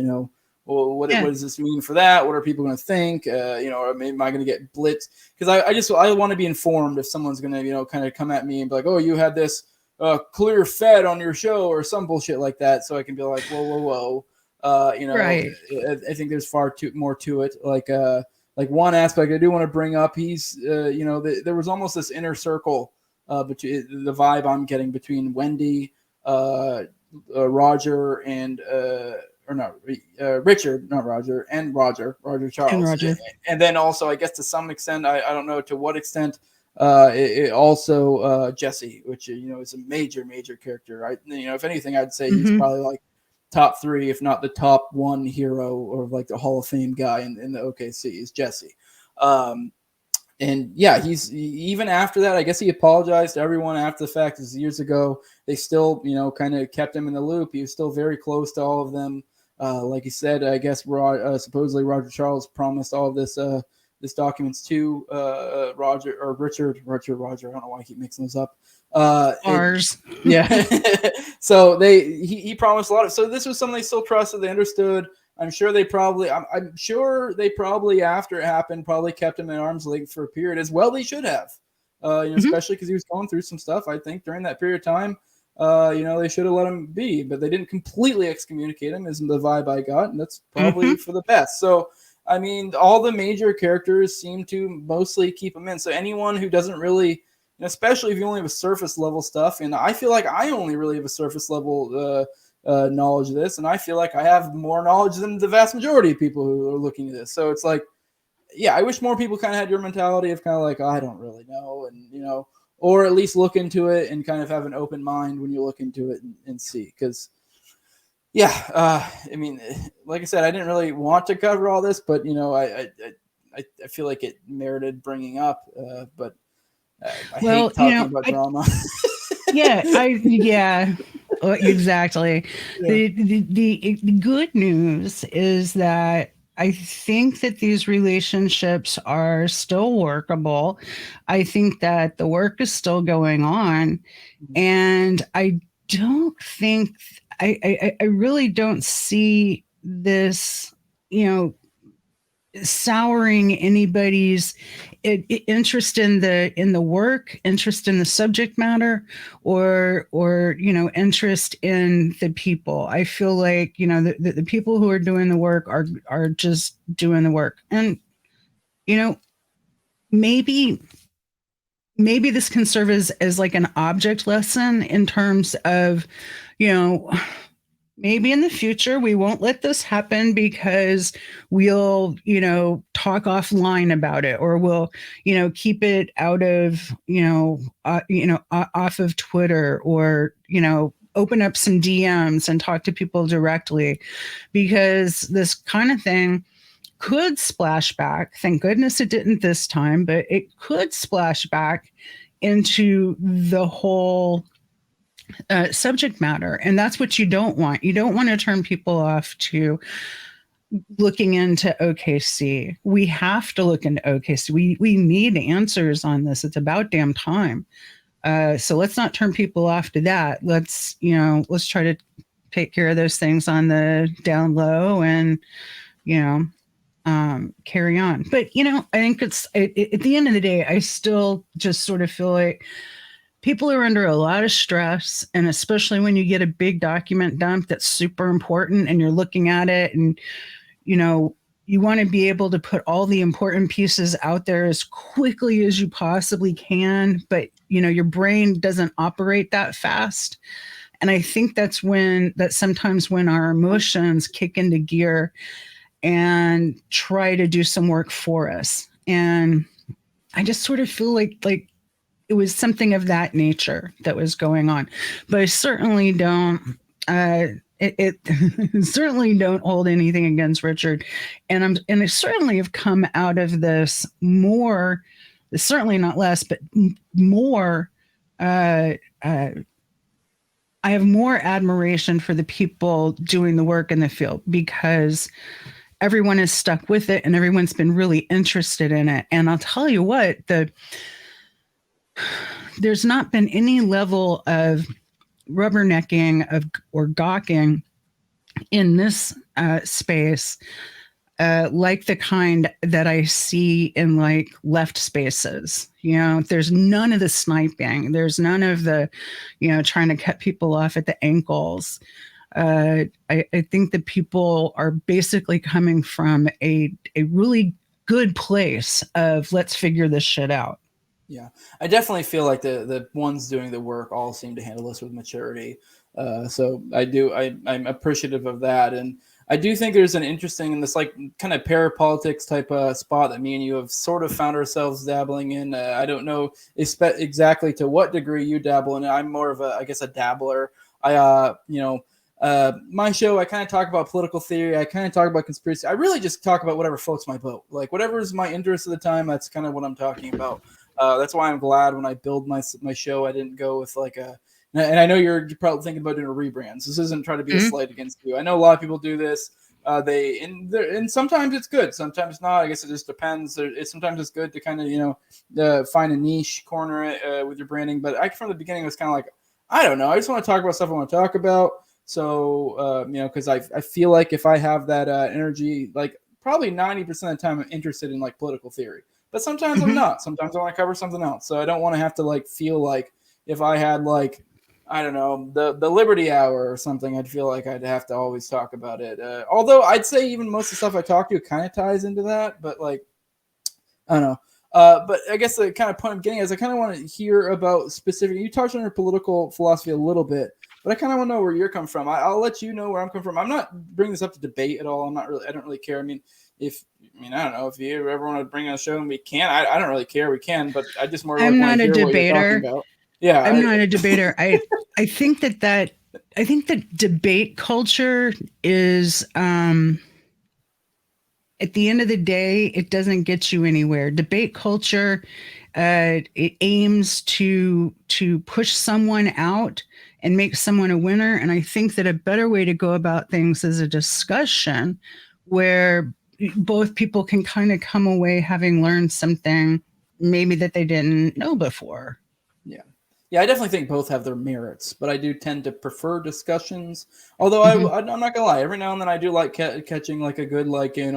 well, what does this mean for that? What are people going to think? Or am I going to get blitzed? Because I want to be informed if someone's going to, kind of come at me and be like, oh, you had this clear fed on your show or some bullshit like that, so I can be like, whoa. Right. I think there's far more to it. Like one aspect I do want to bring up, he's, there was almost this inner circle, between the vibe I'm getting between Wendy, Roger and Richard, not Roger, and Roger Charles, and then also I guess to some extent, I don't know to what extent, it also Jesse, which is a major character. If anything, I'd say he's probably like top 3, if not the top 1 hero or like the Hall of Fame guy in the OKC is Jesse. And yeah, he's even after that, I guess he apologized to everyone after the fact. This years ago, they still, kind of kept him in the loop. He was still very close to all of them. Like he said, I guess supposedly Roger Charles promised all of this documents to Roger or Richard. I don't know why I keep mixing those up. Ours. Yeah. So he promised a lot of. So this was something they still trusted. They understood. I'm sure they probably after it happened probably kept him at arm's length for a period as well. They should have, especially because he was going through some stuff. I think during that period of time, they should have let him be, but they didn't completely excommunicate him. Is the vibe I got, and that's probably for the best. So, I mean, all the major characters seem to mostly keep him in. So anyone who doesn't really especially if you only have a surface level stuff. And I feel like I only really have a surface level knowledge of this, and I feel like I have more knowledge than the vast majority of people who are looking at this. So it's like, yeah, I wish more people kind of had your mentality of kind of like, oh, I don't really know, and or at least look into it and kind of have an open mind when you look into it and see. Because, yeah, I mean, like I said, I didn't really want to cover all this, but I feel like it merited bringing up. But I hate talking about drama. Yeah, exactly. Yeah. The good news is that I think that these relationships are still workable. I think that the work is still going on, and I don't think I really don't see this, souring anybody's interest in the work, interest in the subject matter, or interest in the people. I feel like the people who are doing the work are just doing the work. And maybe this can serve as like an object lesson in terms of maybe in the future we won't let this happen because we'll talk offline about it, or we'll keep it out of off of Twitter, or open up some DMs and talk to people directly, because this kind of thing could splash back. Thank goodness it didn't this time, but it could splash back into the whole subject matter. And that's what you don't want. You don't want to turn people off to looking into OKC. We have to look into OKC. We need answers on this. It's about damn time. So let's not turn people off to that. Let's try to take care of those things on the down low and, carry on. But, I think it's at the end of the day, I still just sort of feel like people are under a lot of stress, and especially when you get a big document dump that's super important and you're looking at it, and you want to be able to put all the important pieces out there as quickly as you possibly can, but your brain doesn't operate that fast. And I think that's sometimes when our emotions kick into gear and try to do some work for us. And I just sort of feel like it was something of that nature that was going on. But I certainly don't it certainly don't hold anything against Richard. And I certainly have come out of this more, certainly not less, but more I have more admiration for the people doing the work in the field, because everyone is stuck with it and everyone's been really interested in it. And I'll tell you what, there's not been any level of rubbernecking or gawking in this space like the kind that I see in like left spaces. There's none of the sniping. There's none of the, trying to cut people off at the ankles. I think that people are basically coming from a really good place of let's figure this shit out. Yeah, I definitely feel like the ones doing the work all seem to handle this with maturity. So I'm appreciative of that. And I do think there's an interesting in this like kind of parapolitics type of spot that me and you have sort of found ourselves dabbling in. I don't know exactly to what degree you dabble in it. I'm more of I guess a dabbler. My show, I kind of talk about political theory. I kind of talk about conspiracy. I really just talk about whatever floats my boat. Like whatever is my interest at the time, that's kind of what I'm talking about. That's why I'm glad when I build my show, I didn't go with like and I know you're probably thinking about doing a rebrand. So this isn't trying to be a slight against you. I know a lot of people do this. And sometimes it's good, sometimes not. I guess it just depends. Sometimes it's good to kind of find a niche corner with your branding. But from the beginning, it was kind of like, I don't know. I just want to talk about stuff I want to talk about. So because I feel like if I have that energy, like probably 90% of the time, I'm interested in like political theory. But sometimes I'm not. Sometimes I want to cover something else. So I don't want to have to like feel like if I had like, I don't know, the Liberty Hour or something, I'd feel like I'd have to always talk about it. Although I'd say even most of the stuff I talk to kind of ties into that. But like, I don't know. But I guess the kind of point I'm getting is I kind of want to hear about specific. You touched on your political philosophy a little bit, but I kind of want to know where you're coming from. I'll let you know where I'm coming from. I'm not bringing this up to debate at all. I don't really care. I mean, I don't know if you ever want to bring on a show and we can. I don't really care. We can, but I just more like want to hear what you're talking about. Yeah, I'm not a debater. I think that debate culture is at the end of the day, it doesn't get you anywhere. Debate culture, it aims to push someone out and make someone a winner. And I think that a better way to go about things is a discussion where both people can kind of come away having learned something maybe that they didn't know before. Yeah, I definitely think both have their merits, but I do tend to prefer discussions. Although I'm not gonna lie, every now and then I do like catching like a good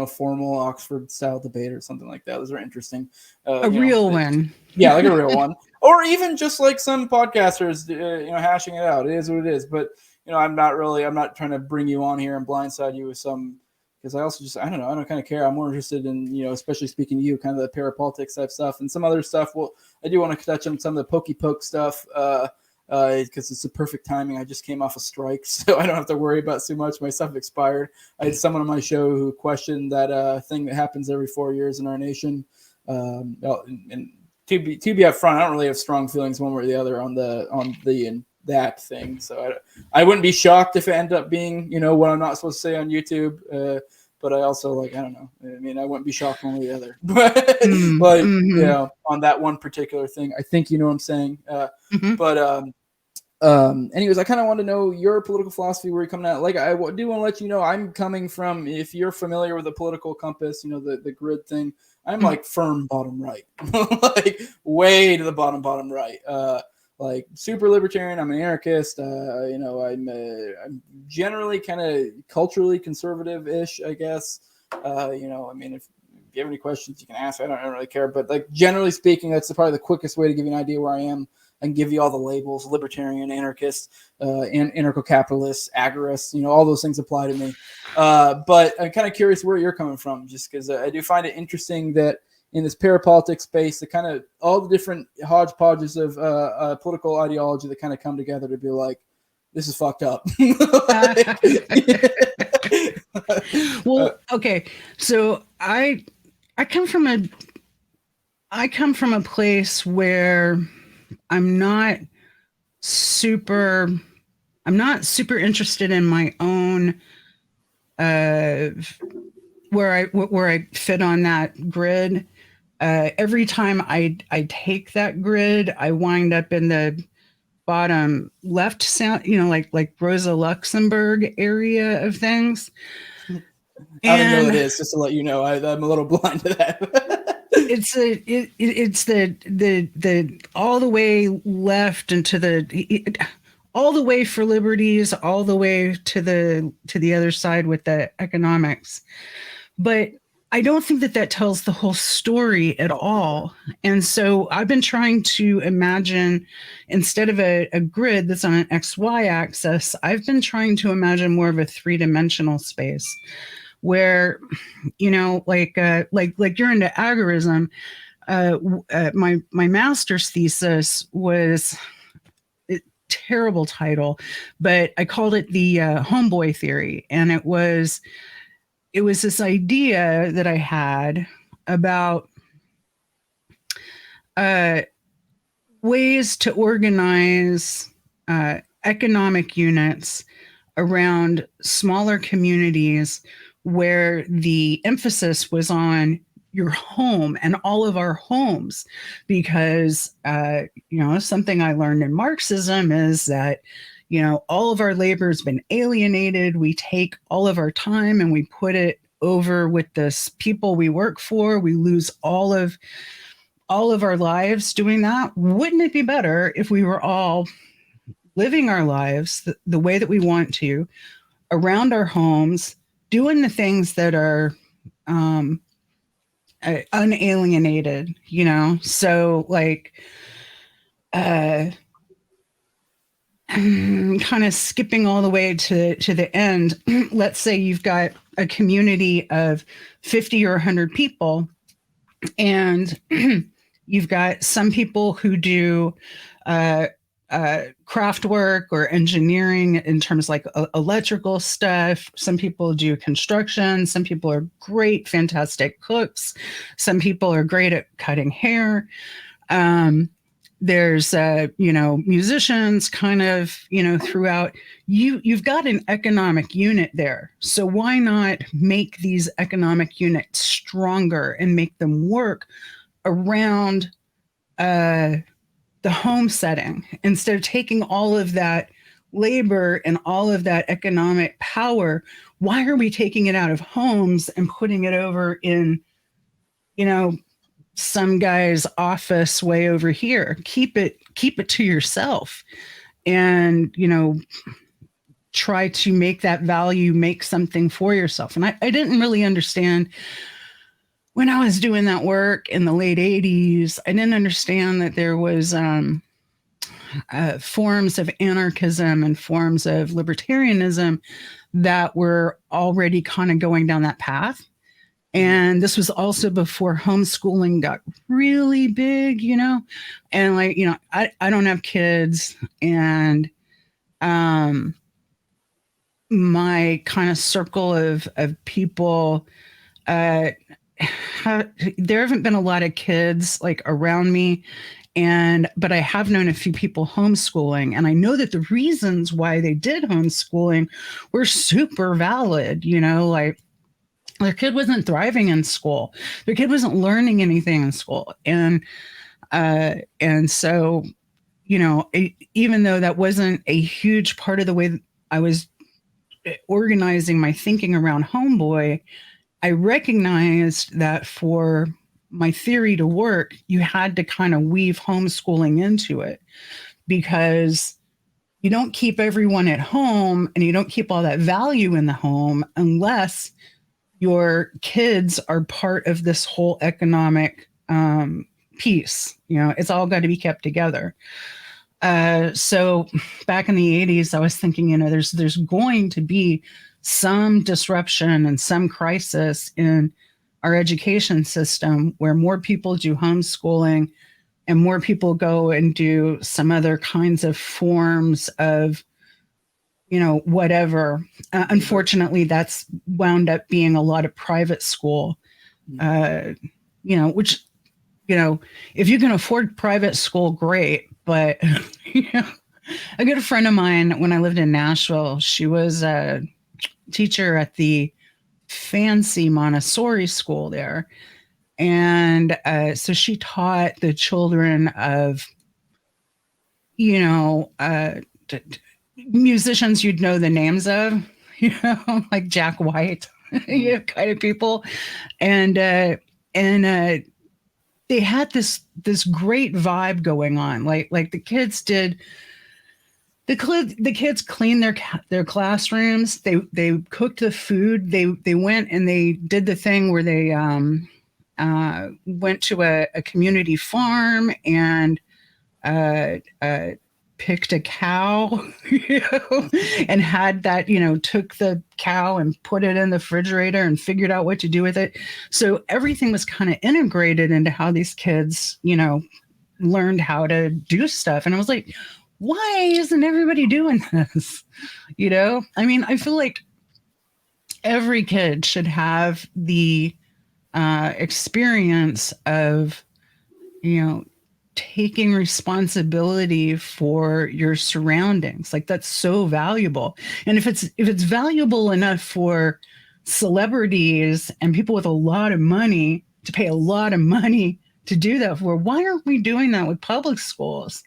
formal Oxford style debate or something like that. Those are interesting. A real one, yeah, like a real one, or even just like some podcasters, hashing it out. It is what it is. But I'm not trying to bring you on here and blindside you with some. Because I also I don't kind of care. I'm more interested in, especially speaking to you, kind of the parapolitics type stuff and some other stuff. Well, I do want to touch on some of the pokey poke stuff because it's the perfect timing. I just came off a strike, so I don't have to worry about too much. My stuff expired. I had someone on my show who questioned that thing that happens every 4 years in our nation. And to be upfront, I don't really have strong feelings one way or the other on that thing. So I wouldn't be shocked if it ended up being, what I'm not supposed to say on YouTube. But I also I don't know. I mean, I wouldn't be shocked one way or the other. But on that one particular thing, I think you know what I'm saying. But anyways, I kind of want to know your political philosophy, where you're coming at. Like, I do want to let you know, I'm coming from, if you're familiar with the political compass, the grid thing, I'm like firm bottom right, like way to the bottom right. Like super libertarian. I'm an anarchist. I'm generally kind of culturally conservative-ish, I guess. I mean, if you have any questions, you can ask. I don't really care. But like generally speaking, that's probably the quickest way to give you an idea where I am. I can give you all the labels: libertarian, anarchist, anarcho-capitalist, agorist. All those things apply to me. But I'm kind of curious where you're coming from, just because I do find it interesting that in this parapolitics space, the kind of all the different hodgepodges of political ideology that kind of come together to be like, this is fucked up. Well, okay. So I come from a place where I'm not super interested in my own where I fit on that grid. Every time I take that grid, I wind up in the bottom left sound, like Rosa Luxemburg area of things. I don't even know what it is, just to let you know. I'm a little blind to that. It's the all the way left and to all the way for liberties, all the way to the other side with the economics. But I don't think that tells the whole story at all. And so I've been trying to imagine, instead of a grid that's on an XY axis, I've been trying to imagine more of a three-dimensional space where, like you're into agorism. My master's thesis was a terrible title, but I called it the homeboy theory. And it was this idea that I had about ways to organize economic units around smaller communities where the emphasis was on your home and all of our homes, because something I learned in Marxism is that all of our labor has been alienated. We take all of our time and we put it over with the people we work for. We lose all of our lives doing that. Wouldn't it be better if we were all living our lives the way that we want to, around our homes, doing the things that are unalienated, So like, kind of skipping all the way to the end. Let's say you've got a community of 50 or 100 people, And you've got some people who do uh, craft work or engineering in terms like electrical stuff. Some people do construction. Some people are great, fantastic cooks. Some people are great at cutting hair. Um, there's musicians kind of throughout. You've got an economic unit there, so why not make these economic units stronger and make them work around the home setting, instead of taking all of that labor and all of that economic power? Why are we taking it out of homes and putting it over in some guy's office way over here? Keep it to yourself, and try to make that value, make something for yourself. And I didn't really understand when I was doing that work in the late 80s. I didn't understand that there was forms of anarchism and forms of libertarianism that were already kind of going down that path. And this was also before homeschooling got really big, and I don't have kids, and my kind of circle of people, there haven't been a lot of kids like around me, but I have known a few people homeschooling, and I know that the reasons why they did homeschooling were super valid. Like, their kid wasn't thriving in school, their kid wasn't learning anything in school, and so even though that wasn't a huge part of the way I was organizing my thinking around Homeboy, I recognized that for my theory to work, you had to kind of weave homeschooling into it, because you don't keep everyone at home and you don't keep all that value in the home unless your kids are part of this whole economic piece. It's all got to be kept together. So back in the 80s, I was thinking, there's going to be some disruption and some crisis in our education system where more people do homeschooling and more people go and do some other kinds of forms of whatever. Unfortunately, that's wound up being a lot of private school, which, if you can afford private school, great. But, a good friend of mine, when I lived in Nashville, she was a teacher at the fancy Montessori school there. And so she taught the children of, musicians you'd know the names of, like Jack White, kind of people. And they had this great vibe going on. Like the kids did. The kids cleaned their classrooms. They cooked the food. They went and they did the thing where they went to a community farm and picked a cow, and had that, took the cow and put it in the refrigerator and figured out what to do with it. So everything was kind of integrated into how these kids, learned how to do stuff. And I was like, why isn't everybody doing this? I feel like every kid should have the experience of, taking responsibility for your surroundings. Like, that's so valuable. And if it's valuable enough for celebrities and people with a lot of money to pay a lot of money to do that for, why aren't we doing that with public schools?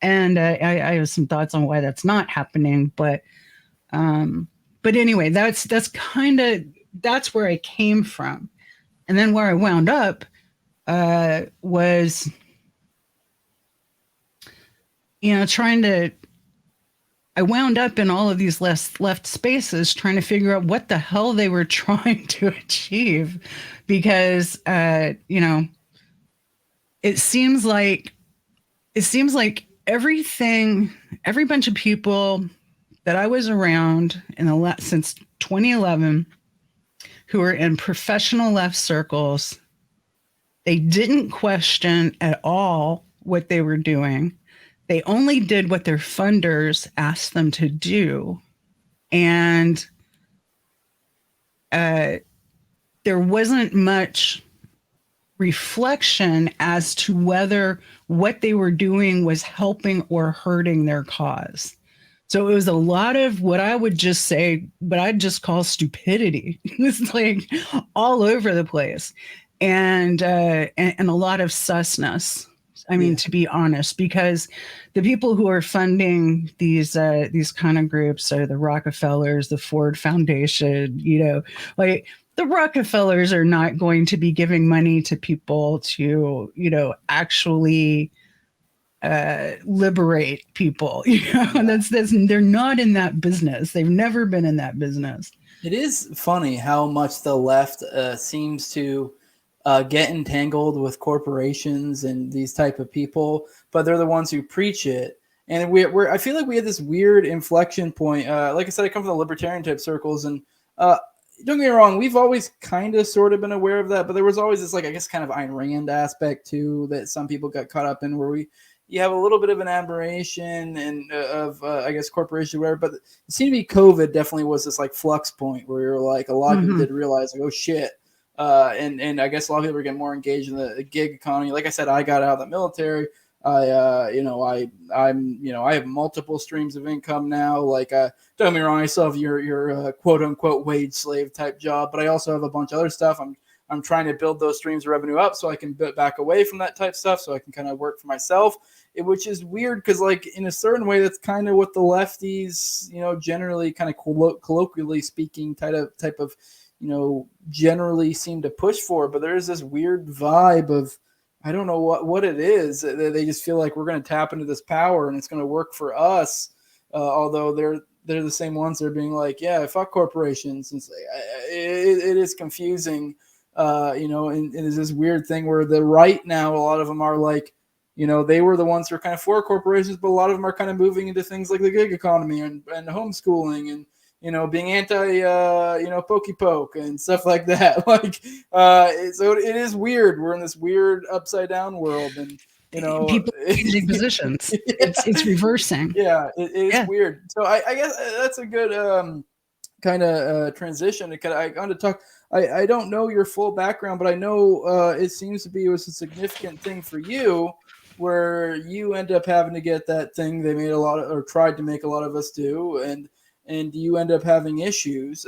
And I have some thoughts on why that's not happening, but anyway, that's where I came from. And then where I wound up was, I wound up in all of these left spaces trying to figure out what the hell they were trying to achieve, because, it seems like every bunch of people that I was around since 2011 who are in professional left circles They didn't question at all what they were doing. They only did what their funders asked them to do. And there wasn't much reflection as to whether what they were doing was helping or hurting their cause. So it was a lot of what I would just say, what I'd just call stupidity. It's like all over the place, and a lot of susness. I mean, Yeah. to be honest, because the people who are funding these kind of groups are the Rockefellers, the Ford Foundation. Like the Rockefellers are not going to be giving money to people to actually liberate people. That's they're not in that business. They've never been in that business. It is funny how much the left seems to get entangled with corporations and these type of people, but they're the ones who preach it. And I feel like we had this weird inflection point. Like I said, I come from the libertarian type circles, and don't get me wrong, we've always kind of sort of been aware of that, but there was always this, like, I guess, kind of Ayn Rand aspect too that some people got caught up in, where you have a little bit of an admiration and of I guess corporation, whatever. But it seemed to be COVID definitely was this like flux point where you're like a lot of people did realize like, oh shit. And I guess a lot of people are getting more engaged in the gig economy. Like I said, I got out of the military. I have multiple streams of income now. Like, don't get me wrong, I still have your quote unquote wage slave type job, but I also have a bunch of other stuff. I'm trying to build those streams of revenue up so I can back away from that type stuff, so I can kind of work for myself. Which is weird because, like, in a certain way, that's kind of what the lefties, generally kind of colloquially speaking, type of, generally seem to push for. But there is this weird vibe of, I don't know what it is. They just feel like we're going to tap into this power and it's going to work for us. Although they're the same ones that are being like, yeah, fuck corporations. And it is confusing, and it's this weird thing where the right now, a lot of them are like, they were the ones who are kind of for corporations, but a lot of them are kind of moving into things like the gig economy and homeschooling and, being anti, pokey poke and stuff like that. Like, so it is weird. We're in this weird upside down world, and people changing positions. It's reversing. Yeah, it is weird. So I guess that's a good kind of transition. I want to talk. I don't know your full background, but I know it seems to be, it was a significant thing for you, where you end up having to get that thing they made a lot of, or tried to make a lot of us do, and you end up having issues.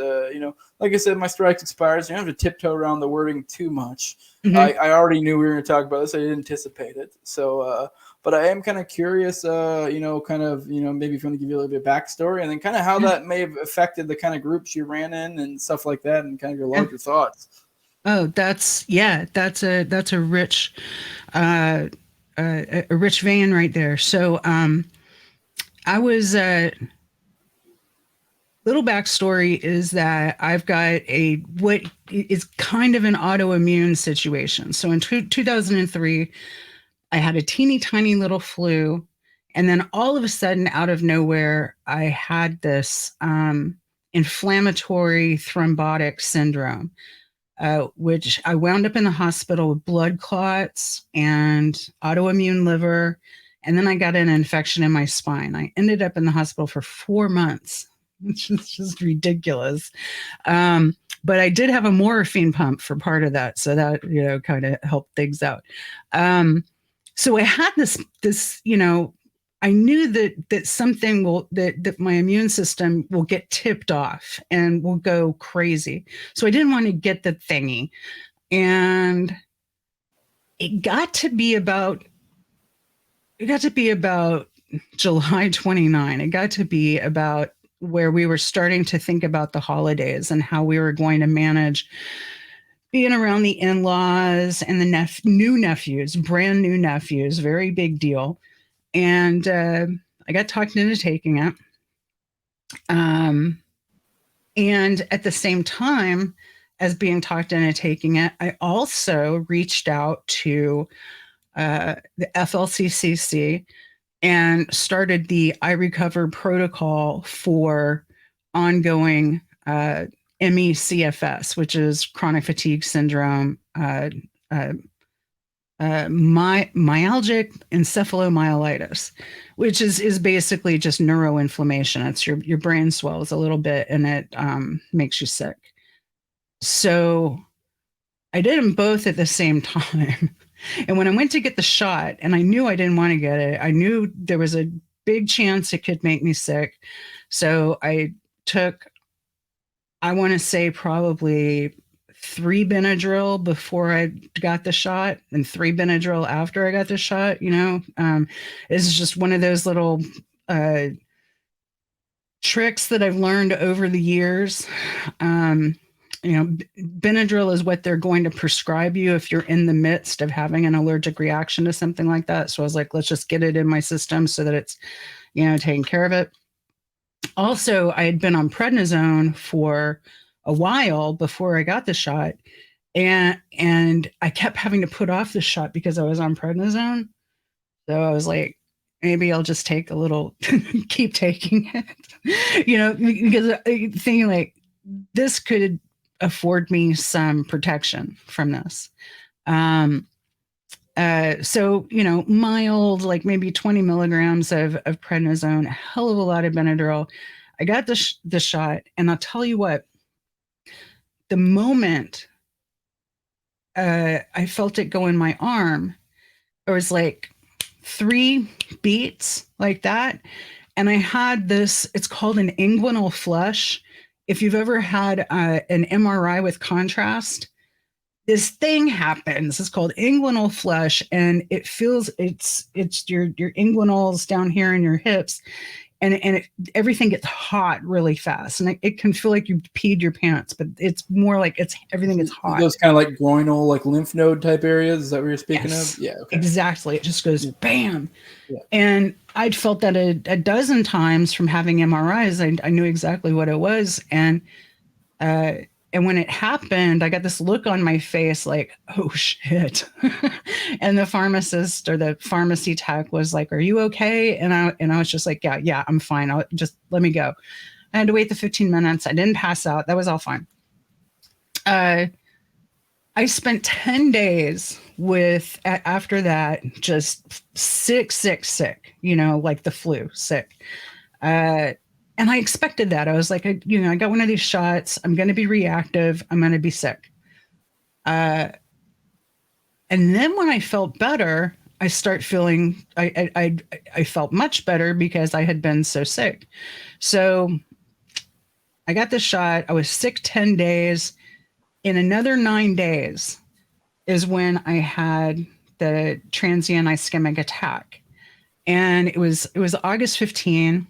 Like I said, my strike expires. You don't have to tiptoe around the wording too much. I already knew we were going to talk about this. I didn't anticipate it. So, but I am kind of curious, maybe if you want to give you a little bit of backstory, and then kind of how that may have affected the kind of groups you ran in and stuff like that, and kind of your larger thoughts. Oh, that's a rich, a rich vein right there. So, I was, little backstory is that I've got what is kind of an autoimmune situation. So in 2003, I had a teeny tiny little flu. And then all of a sudden, out of nowhere, I had this inflammatory thrombotic syndrome, which I wound up in the hospital with blood clots and autoimmune liver. And then I got an infection in my spine. I ended up in the hospital for 4 months, which is just ridiculous. But I did have a morphine pump for part of that. So that, kind of helped things out. So I had this, I knew that something that my immune system will get tipped off and will go crazy. So I didn't want to get the thingy. And it got to be about July 29. It got to be about where we were starting to think about the holidays and how we were going to manage being around the in-laws and the new nephews, brand new nephews, very big deal. And I got talked into taking it. And at the same time as being talked into taking it, I also reached out to the FLCCC and started the I Recover protocol for ongoing ME/CFS, which is chronic fatigue syndrome, myalgic encephalomyelitis, which is basically just neuroinflammation. It's your brain swells a little bit and it makes you sick. So I did them both at the same time. And when I went to get the shot, and I knew I didn't want to get it, I knew there was a big chance it could make me sick. So I took, I want to say, probably 3 Benadryl before I got the shot and 3 Benadryl after I got the shot. It's just one of those little uh, tricks that I've learned over the years. Benadryl is what they're going to prescribe you if you're in the midst of having an allergic reaction to something like that. So I was like, let's just get it in my system so that it's, taking care of it. Also, I had been on prednisone for a while before I got the shot, and I kept having to put off the shot because I was on prednisone. So I was like, maybe I'll just take a little, keep taking it, because thinking like this could afford me some protection from this. So, mild, like maybe 20 milligrams of prednisone, a hell of a lot of Benadryl. I got the shot, and I'll tell you what, the moment I felt it go in my arm, it was like 3 beats like that. And I had this, it's called an inguinal flush. If you've ever had an MRI with contrast, this thing happens. It's called inguinal flush, and it feels it's your inguinals down here in your hips, and everything gets hot really fast, and it can feel like you peed your pants, but it's more like everything is hot. Those kind of like groinal, like lymph node type areas. Is that what you're speaking Yes, of? Yeah, okay. exactly. It just goes bam. Yeah. And I'd felt that a dozen times from having MRIs. I knew exactly what it was, and when it happened, I got this look on my face like, oh shit. And the pharmacist or the pharmacy tech was like, are you okay? And I was just like, yeah, I'm fine. I'll just let me go. I had to wait the 15 minutes. I didn't pass out. That was all fine. I spent 10 days after that, just sick, like the flu, sick. And I expected that. I was like, I got one of these shots. I'm going to be reactive. I'm going to be sick. And then when I felt better, I felt much better because I had been so sick. So I got the shot. I was sick 10 days. In another 9 days is when I had the transient ischemic attack. And it was August 15.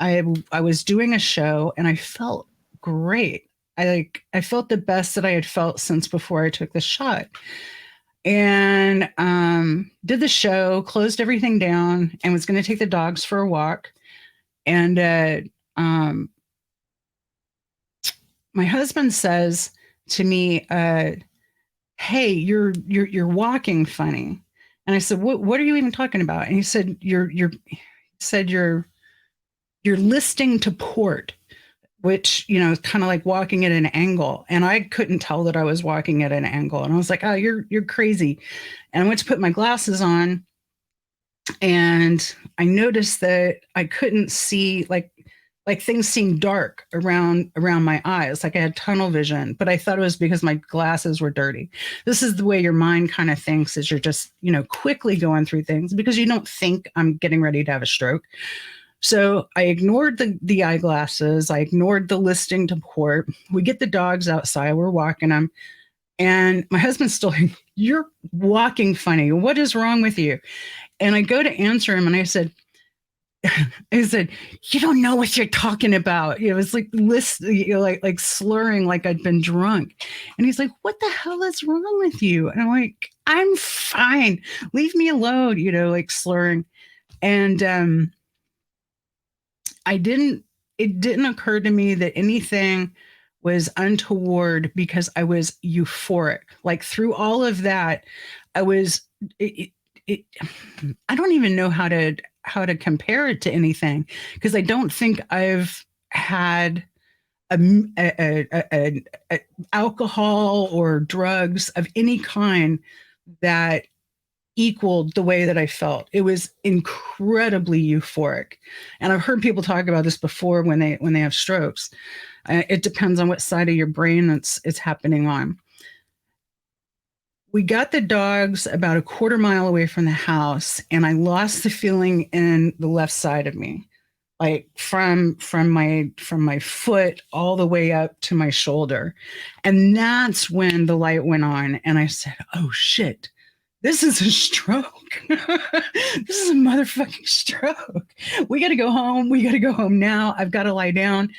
I was doing a show and I felt great. I felt the best that I had felt since before I took the shot. And did the show, closed everything down, and was going to take the dogs for a walk. And my husband says to me, "Hey, you're walking funny." And I said, "What are you even talking about?" And he said, "You're listing to port," which, is kind of like walking at an angle. And I couldn't tell that I was walking at an angle. And I was like, oh, you're crazy. And I went to put my glasses on, and I noticed that I couldn't see, like things seemed dark around my eyes, like I had tunnel vision, but I thought it was because my glasses were dirty. This is the way your mind kind of thinks, as you're just, quickly going through things because you don't think I'm getting ready to have a stroke. So I ignored the eyeglasses. I ignored the listing to port. We get the dogs outside. We're walking them. And my husband's still like, you're walking funny. What is wrong with you? And I go to answer him and I said, you don't know what you're talking about. It was like like slurring like I'd been drunk. And he's like, what the hell is wrong with you? And I'm like, I'm fine. Leave me alone, like slurring. And it didn't occur to me that anything was untoward because I was euphoric. Like through all of that, I was, I don't even know how to compare it to anything, because I don't think I've had a alcohol or drugs of any kind that equaled the way that I felt. It was incredibly euphoric. And I've heard people talk about this before when they have strokes. It depends on what side of your brain it's happening on. We got the dogs about a quarter mile away from the house, and I lost the feeling in the left side of me, like from my foot all the way up to my shoulder. And that's when the light went on, and I said, "Oh shit, this is a stroke. This is a motherfucking stroke. We got to go home. We got to go home now. I've got to lie down."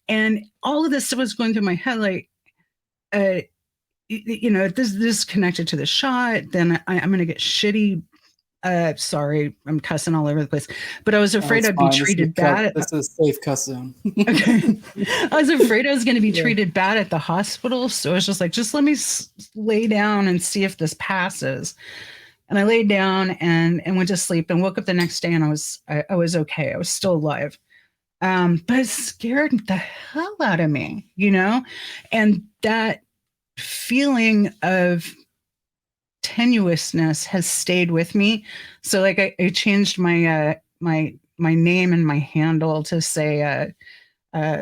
And all of this stuff was going through my head, like, this is connected to the shot. Then I'm going to get shitty. Sorry, I'm cussing all over the place. But I was afraid I'd be treated bad. This is safe cuss zone. Okay. I was afraid I was going to be treated bad at the hospital. So I was just like, just let me lay down and see if this passes. And I laid down and went to sleep and woke up the next day, and I was okay. I was still alive. But it scared the hell out of me, and that feeling of tenuousness has stayed with me. So like I changed my name and my handle to say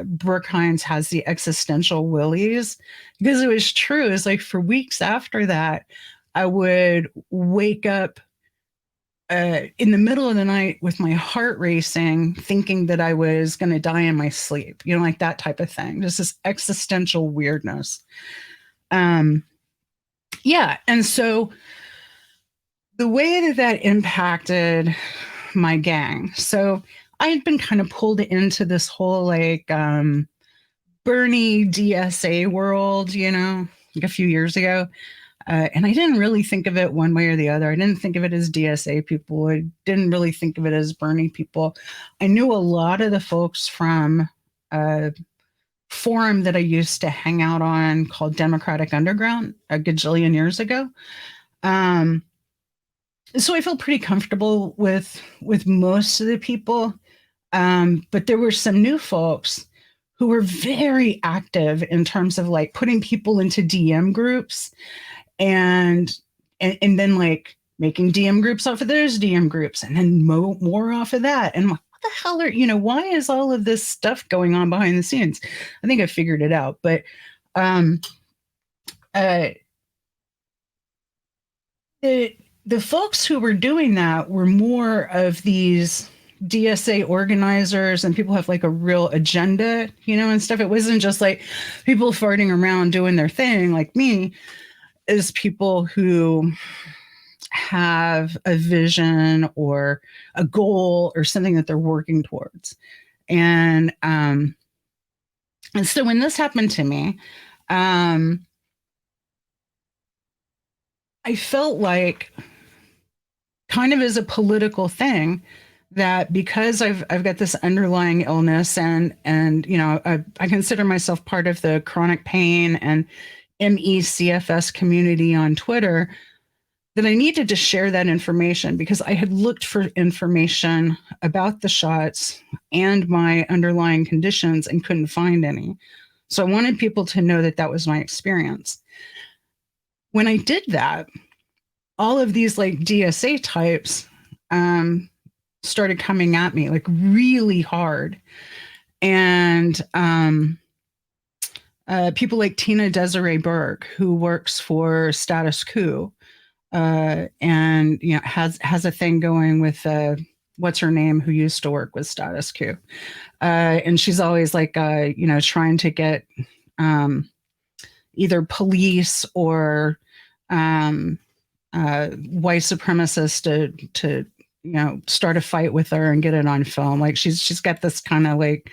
Brook Hines has the existential willies, because it was true. It's like for weeks after that, I would wake up in the middle of the night with my heart racing, thinking that I was going to die in my sleep, like that type of thing. Just this existential weirdness. Yeah. And so the way that impacted my gang. So I had been kind of pulled into this whole like Bernie DSA world, like a few years ago. And I didn't really think of it one way or the other. I didn't think of it as DSA people. I didn't really think of it as Bernie people. I knew a lot of the folks from a forum that I used to hang out on called Democratic Underground a gajillion years ago. So I felt pretty comfortable with most of the people. But there were some new folks who were very active in terms of like putting people into DM groups and then like making DM groups off of those DM groups and then more off of that. And what the hell why is all of this stuff going on behind the scenes? I think I figured it out, but the folks who were doing that were more of these DSA organizers and people have like a real agenda, and stuff. It wasn't just like people farting around doing their thing like me. Is people who have a vision or a goal or something that they're working towards. And so when this happened to me, I felt like kind of as a political thing that because I've got this underlying illness and I consider myself part of the chronic pain and MECFS community on Twitter, that I needed to share that information because I had looked for information about the shots and my underlying conditions and couldn't find any. So I wanted people to know that that was my experience. When I did that, all of these like DSA types started coming at me like really hard. And people like Tina Desiree Berg, who works for Status Quo, and has a thing going with what's her name, who used to work with Status Quo, and she's always like trying to get either police or white supremacists to start a fight with her and get it on film. Like she's got this kind of like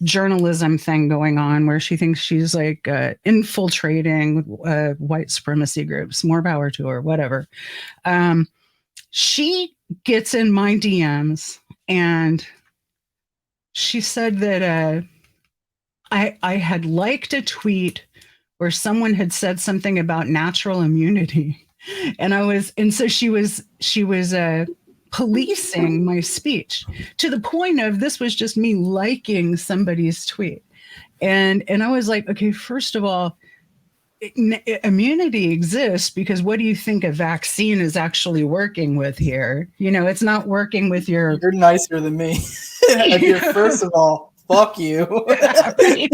journalism thing going on where she thinks she's like infiltrating white supremacy groups. More power to her, whatever. She gets in my DMs and she said that I had liked a tweet where someone had said something about natural immunity, and so she was policing my speech to the point of this was just me liking somebody's tweet. And I was like, okay, first of all, immunity exists because what do you think a vaccine is actually working with here? It's not working with your. You're nicer than me. First of all, fuck you. Right?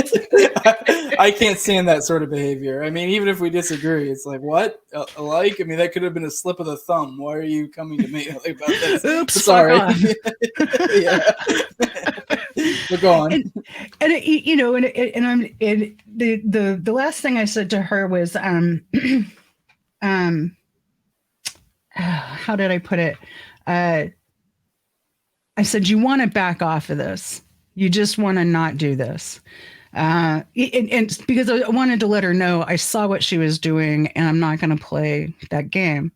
I can't stand that sort of behavior. I mean, even if we disagree, it's like, what? Alike? I mean, that could have been a slip of the thumb. Why are you coming to me about this? Oops, sorry. fuck off. Yeah. But go on. The last thing I said to her was how did I put it? I said, you want to back off of this. You just want to not do this. And because I wanted to let her know I saw what she was doing and I'm not going to play that game.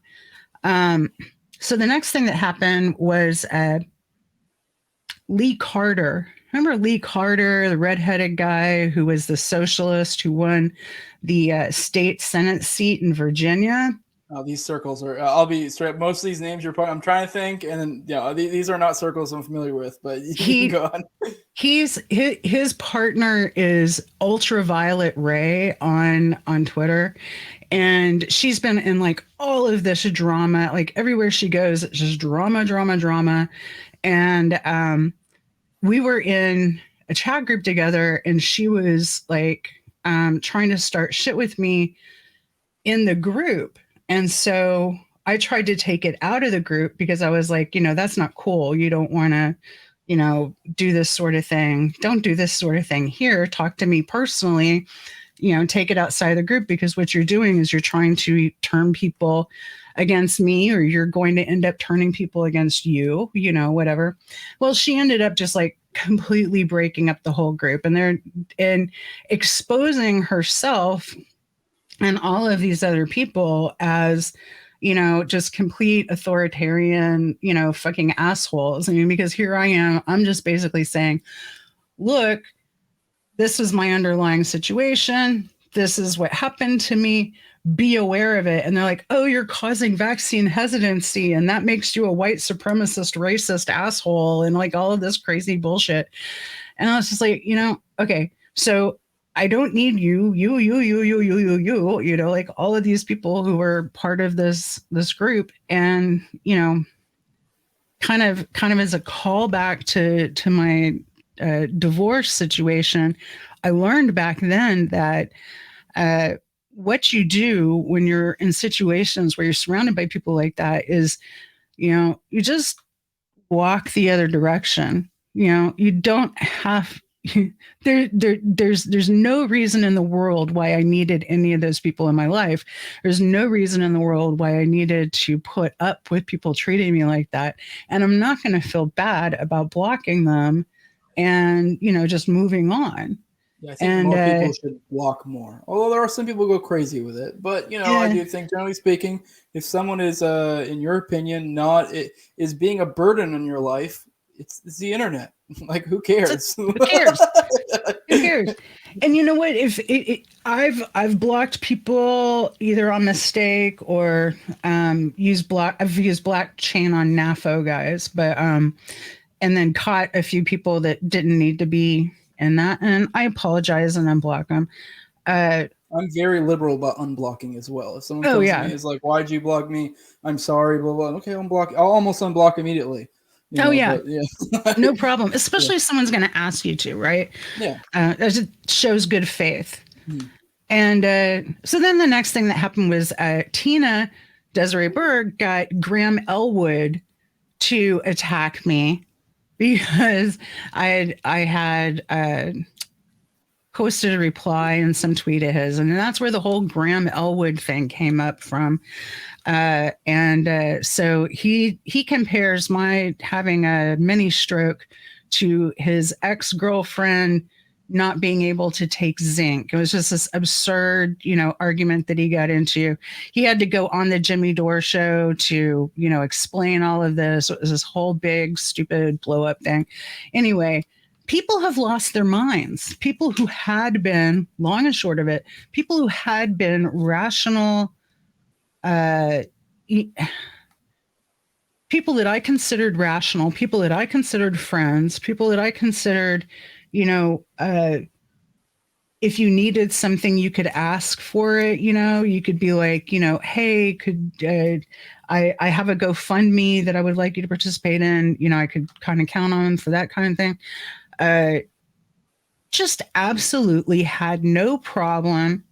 So the next thing that happened was Lee Carter. Remember Lee Carter, the redheaded guy who was the socialist who won the state Senate seat in Virginia? Oh, these circles are. I'll be straight. Most of these names I'm trying to think, and then these are not circles I'm familiar with. But you can go on. His partner is Ultraviolet Ray on Twitter, and she's been in like all of this drama. Like everywhere she goes, it's just drama. And we were in a chat group together, and she was like trying to start shit with me in the group. And so I tried to take it out of the group because I was like, that's not cool. You don't want to, do this sort of thing. Don't do this sort of thing here. Talk to me personally, take it outside the group, because what you're doing is you're trying to turn people against me, or you're going to end up turning people against you, whatever. Well, she ended up just like completely breaking up the whole group and exposing herself and all of these other people as, just complete authoritarian, fucking assholes. I mean, because here I am, I'm just basically saying, look, this is my underlying situation. This is what happened to me. Be aware of it. And they're like, oh, you're causing vaccine hesitancy, and that makes you a white supremacist, racist asshole, and like all of this crazy bullshit. And I was just like, okay, so I don't need you, like all of these people who were part of this group. And, kind of as a callback to my divorce situation, I learned back then that what you do when you're in situations where you're surrounded by people like that is, you just walk the other direction. You don't have there's no reason in the world why I needed any of those people in my life. There's no reason in the world why I needed to put up with people treating me like that. And I'm not going to feel bad about blocking them and, just moving on. Yeah, I think more people should block more. Although there are some people who go crazy with it. But, I do think, generally speaking, if someone is, in your opinion, is being a burden in your life, it's the internet. Like, who cares? Who cares? Who cares? And you know what? If I've blocked people either on mistake or I've used blockchain on NAFO guys, but and then caught a few people that didn't need to be in that, and I apologize and unblock them. I'm very liberal about unblocking as well. If someone comes to me is like, "Why'd you block me?" I'm sorry, blah blah. Okay, unblock. I'll almost unblock immediately. Yeah. No problem. Especially if someone's going to ask you to, right? Yeah. It shows good faith. And so then the next thing that happened was Tina Desiree Berg got Graham Elwood to attack me because I had posted a reply in some tweet of his, and that's where the whole Graham Elwood thing came up from. So he compares my having a mini stroke to his ex-girlfriend not being able to take zinc. It was just this absurd, argument that he got into. He had to go on the Jimmy Dore show to, explain all of this. It was this whole big, stupid blow up thing. Anyway, people have lost their minds. People who had been, long and short of it, people who had been rational, people that I considered rational, people that I considered friends, people that I considered, if you needed something, you could ask for it. You could be like, hey, could I have a GoFundMe that I would like you to participate in. I could kind of count on for that kind of thing. Uh, just absolutely had no problem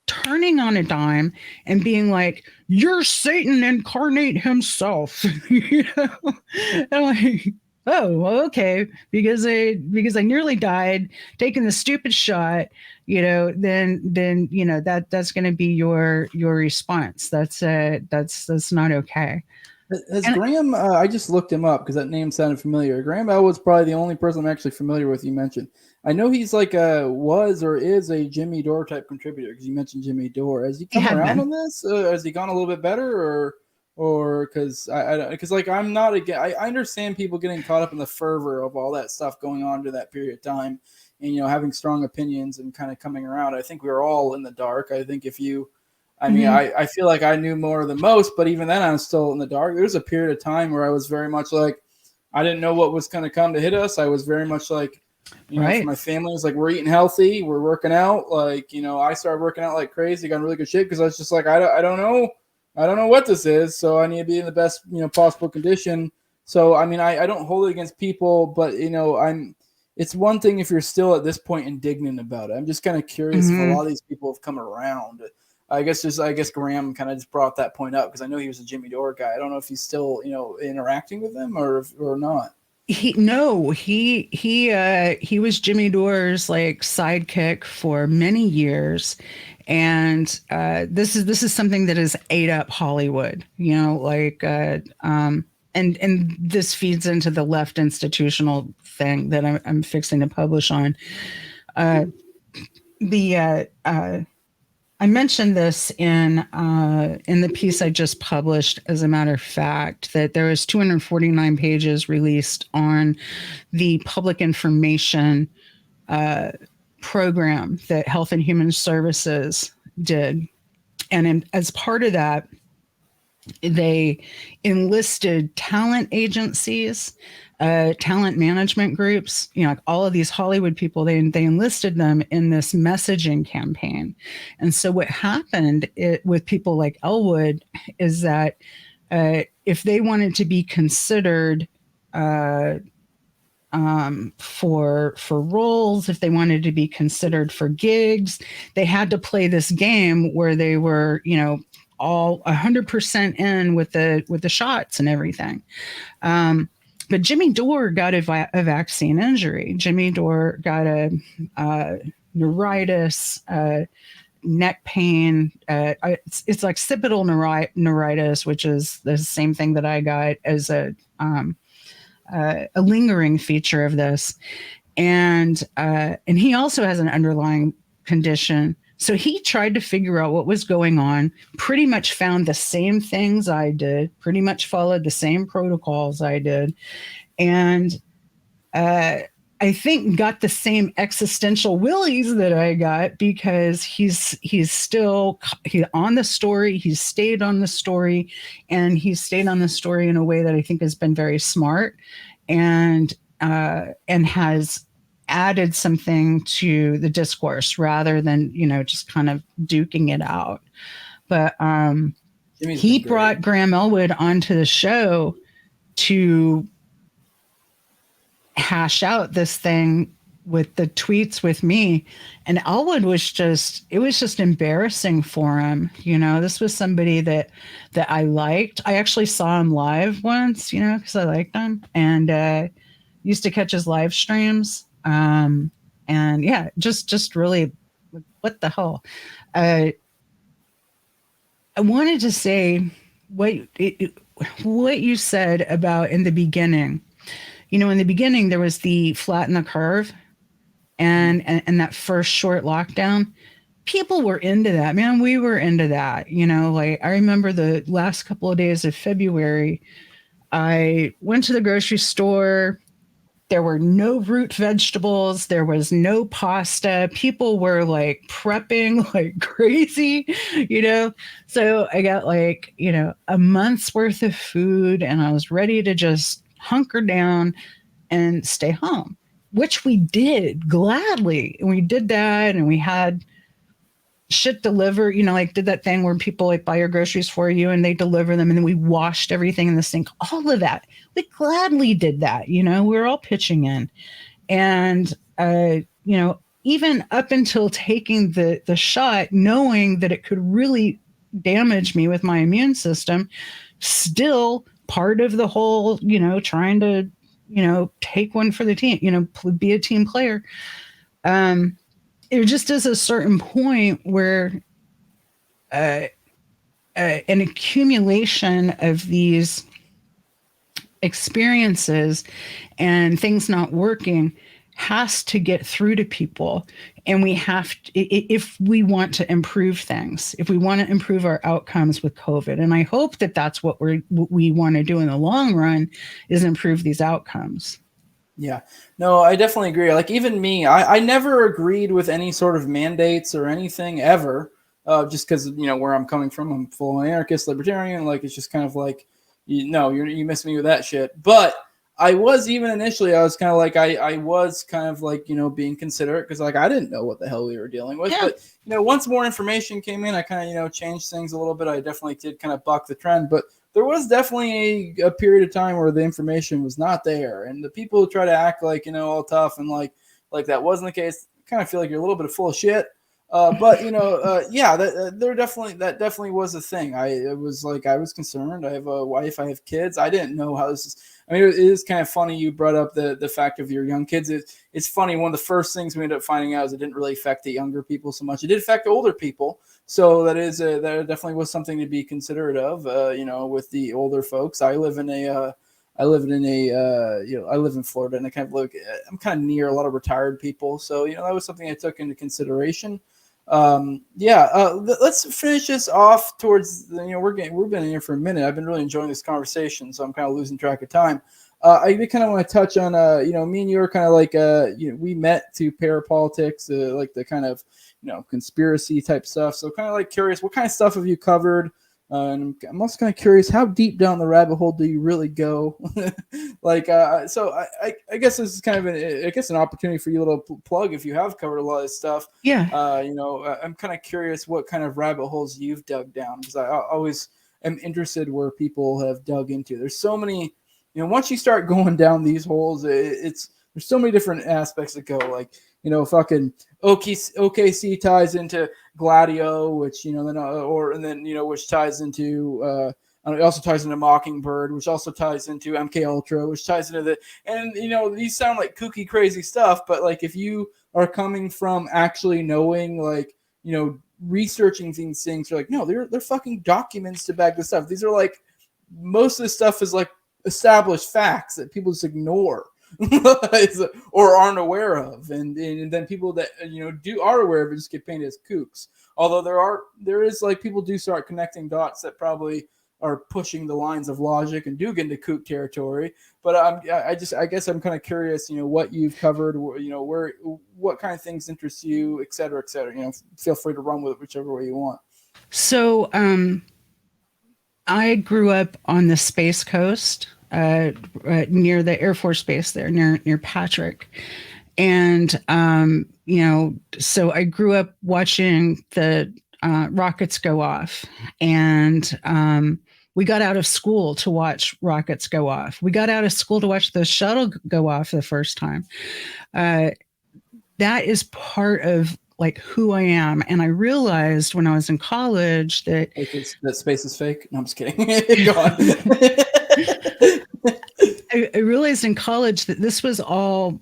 turning on a dime and being like, "You're Satan incarnate himself," And I'm like, "Oh, well, okay," because I nearly died taking the stupid shot. Then that's going to be your response. That's not okay. Has And Graham? I just looked him up because that name sounded familiar. Graham Elwood's probably the only person I'm actually familiar with. You mentioned. I know he's like a was or is a Jimmy Dore type contributor because you mentioned Jimmy Dore. Has he he come had around been. on this? Has he gone a little bit better, or because because like I'm not again. I understand people getting caught up in the fervor of all that stuff going on during that period of time, and having strong opinions and kind of coming around. I think we were all in the dark. I think if you I mean, Mhm. I feel like I knew more than most, but even then, I was still in the dark. There was a period of time where I was very much like, I didn't know what was going to come to hit us. I was very much like, for Right. my family, it's like, we're eating healthy, we're working out. Like, I started working out like crazy, got in really good shape because I was just like, I don't know. I don't know what this is. So I need to be in the best, possible condition. So, I mean, I don't hold it against people, but, it's one thing if you're still at this point indignant about it. I'm just kind of curious if a lot Mhm. of these people have come around. I guess Graham kind of just brought that point up because I know he was a Jimmy Dore guy. I don't know if he's still interacting with them or not. He was Jimmy Dore's like sidekick for many years, and this is something that has ate up Hollywood. And this feeds into the left institutional thing that I'm fixing to publish on. Uh, the I mentioned this in the piece I just published. As a matter of fact, that there was 249 pages released on the public information uh, program that Health and Human Services did, and as part of that, they enlisted talent agencies, talent management groups, like all of these Hollywood people. They enlisted them in this messaging campaign. And so what happened with people like Elwood is that if they wanted to be considered uh, for roles, if they wanted to be considered for gigs, they had to play this game where they were, all 100% in with the shots and everything. Um, but Jimmy Dore got a vaccine injury. Jimmy Dore got a neuritis, neck pain. It's like occipital neuritis, which is the same thing that I got as a lingering feature of this, and he also has an underlying condition. So he tried to figure out what was going on. Pretty much found the same things I did. Pretty much followed the same protocols I did, and uh, I think got the same existential willies that I got because he's still on the story. He's stayed on the story, and he's stayed on the story in a way that I think has been very smart, and has added something to the discourse rather than just kind of duking it out. But Jimmy's he been great. brought Graham Elwood onto the show to hash out this thing with the tweets with me, and Elwood was just embarrassing for him. This was somebody that I liked. I actually saw him live once, because I liked him, and used to catch his live streams. And yeah, just really, what the hell. uh I wanted to say what what you said about in the beginning. In the beginning, there was the flatten the curve, Mhm. and that first short lockdown. People were into that, man. We were into that. Like, I remember the last couple of days of February, I went to the grocery store. There were no root vegetables. There was no pasta. People were like prepping like crazy, you know? So I got like, a month's worth of food, and I was ready to just hunker down and stay home. which we did gladly. And we did that, and we had shit delivered, like did that thing where people like buy your groceries for you and they deliver them, and then we washed everything in the sink. All of that. We gladly did that. We were all pitching in. And, even up until taking the shot, knowing that it could really damage me with my immune system, still part of the whole, trying to, take one for the team, be a team player. It just is a certain point where an accumulation of these experiences and things not working has to get through to people. And we have to, if we want to improve things, if we want to improve our outcomes with COVID. And I hope that that's what we want to do in the long run, is improve these outcomes. Yeah, no, I definitely agree. Like even me, I never agreed with any sort of mandates or anything ever, just because, where I'm coming from, I'm full anarchist, libertarian. Like, it's just kind of like, you miss me with that shit. But I was, even initially, I was kind of like, I was kind of like, being considerate, because like I didn't know what the hell we were dealing with. Yeah. But, once more information came in, I kind of, changed things a little bit. I definitely did kind of buck the trend. But there was definitely a period of time where the information was not there. And the people who try to act like, all tough and like that wasn't the case, kind of feel like you're a little bit full of shit. But yeah, that definitely was a thing. I was concerned. I have a wife, I have kids. I didn't know how this is. I mean, it is kind of funny you brought up the fact of your young kids. It's funny. One of the first things we ended up finding out is it didn't really affect the younger people so much. It did affect older people. So that definitely was something to be considerate of. With the older folks. I live in Florida, and I'm kind of near a lot of retired people. So, that was something I took into consideration. Let's finish this off towards, we've been in here for a minute. I've been really enjoying this conversation, so I'm kind of losing track of time. I kind of want to touch on, me and you are kind of like, we met to Parapolitics, like the kind of, conspiracy type stuff. So kind of like curious, what kind of stuff have you covered? And I'm also kind of curious, how deep down the rabbit hole do you really go? So I guess this is kind of an opportunity for you to plug if you have covered a lot of this stuff. Yeah. I'm kind of curious what kind of rabbit holes you've dug down, because I always am interested where people have dug into. There's so many, once you start going down these holes, there's so many different aspects that go, like, fucking OKC ties into Gladio, which, which ties into, it also ties into Mockingbird, which also ties into MK Ultra, which ties into these sound like kooky, crazy stuff. But like, if you are coming from actually knowing, like, researching these things, you're like, no, they're fucking documents to back this stuff. These are like, most of this stuff is like established facts that people just ignore. Or aren't aware of, and then people that are aware of it just get painted as kooks. Although there is like, people do start connecting dots that probably are pushing the lines of logic and do get into kook territory. But I guess I'm kind of curious, what you've covered, what kind of things interest you, et cetera, et cetera. Feel free to run with it whichever way you want. So I grew up on the Space Coast. Near the Air Force Base there, near Patrick. And, so I grew up watching the rockets go off. And we got out of school to watch rockets go off. We got out of school to watch the shuttle go off the first time. That is part of like who I am. And I realized when I was in college that space is fake. No, I'm just kidding. Go on. I realized in college that this was all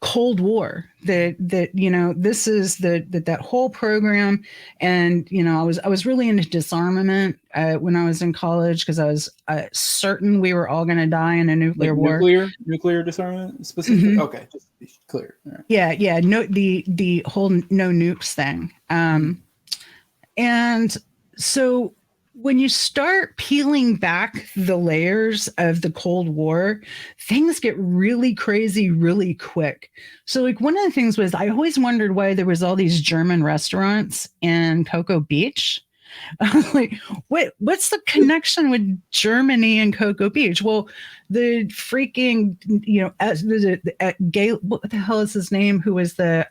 Cold War, that this is that whole program. And I was really into disarmament when I was in college, because I was certain we were all going to die in a nuclear war. Nuclear disarmament specifically. Mm-hmm. Okay, just to be clear. Right. Yeah. No, the whole no nukes thing. And so when you start peeling back the layers of the Cold War, things get really crazy really quick. So like, one of the things was, I always wondered why there was all these German restaurants in Cocoa Beach. Like, what's the connection with Germany and Cocoa Beach? Well, the freaking, gay, what the hell is his name? Who was the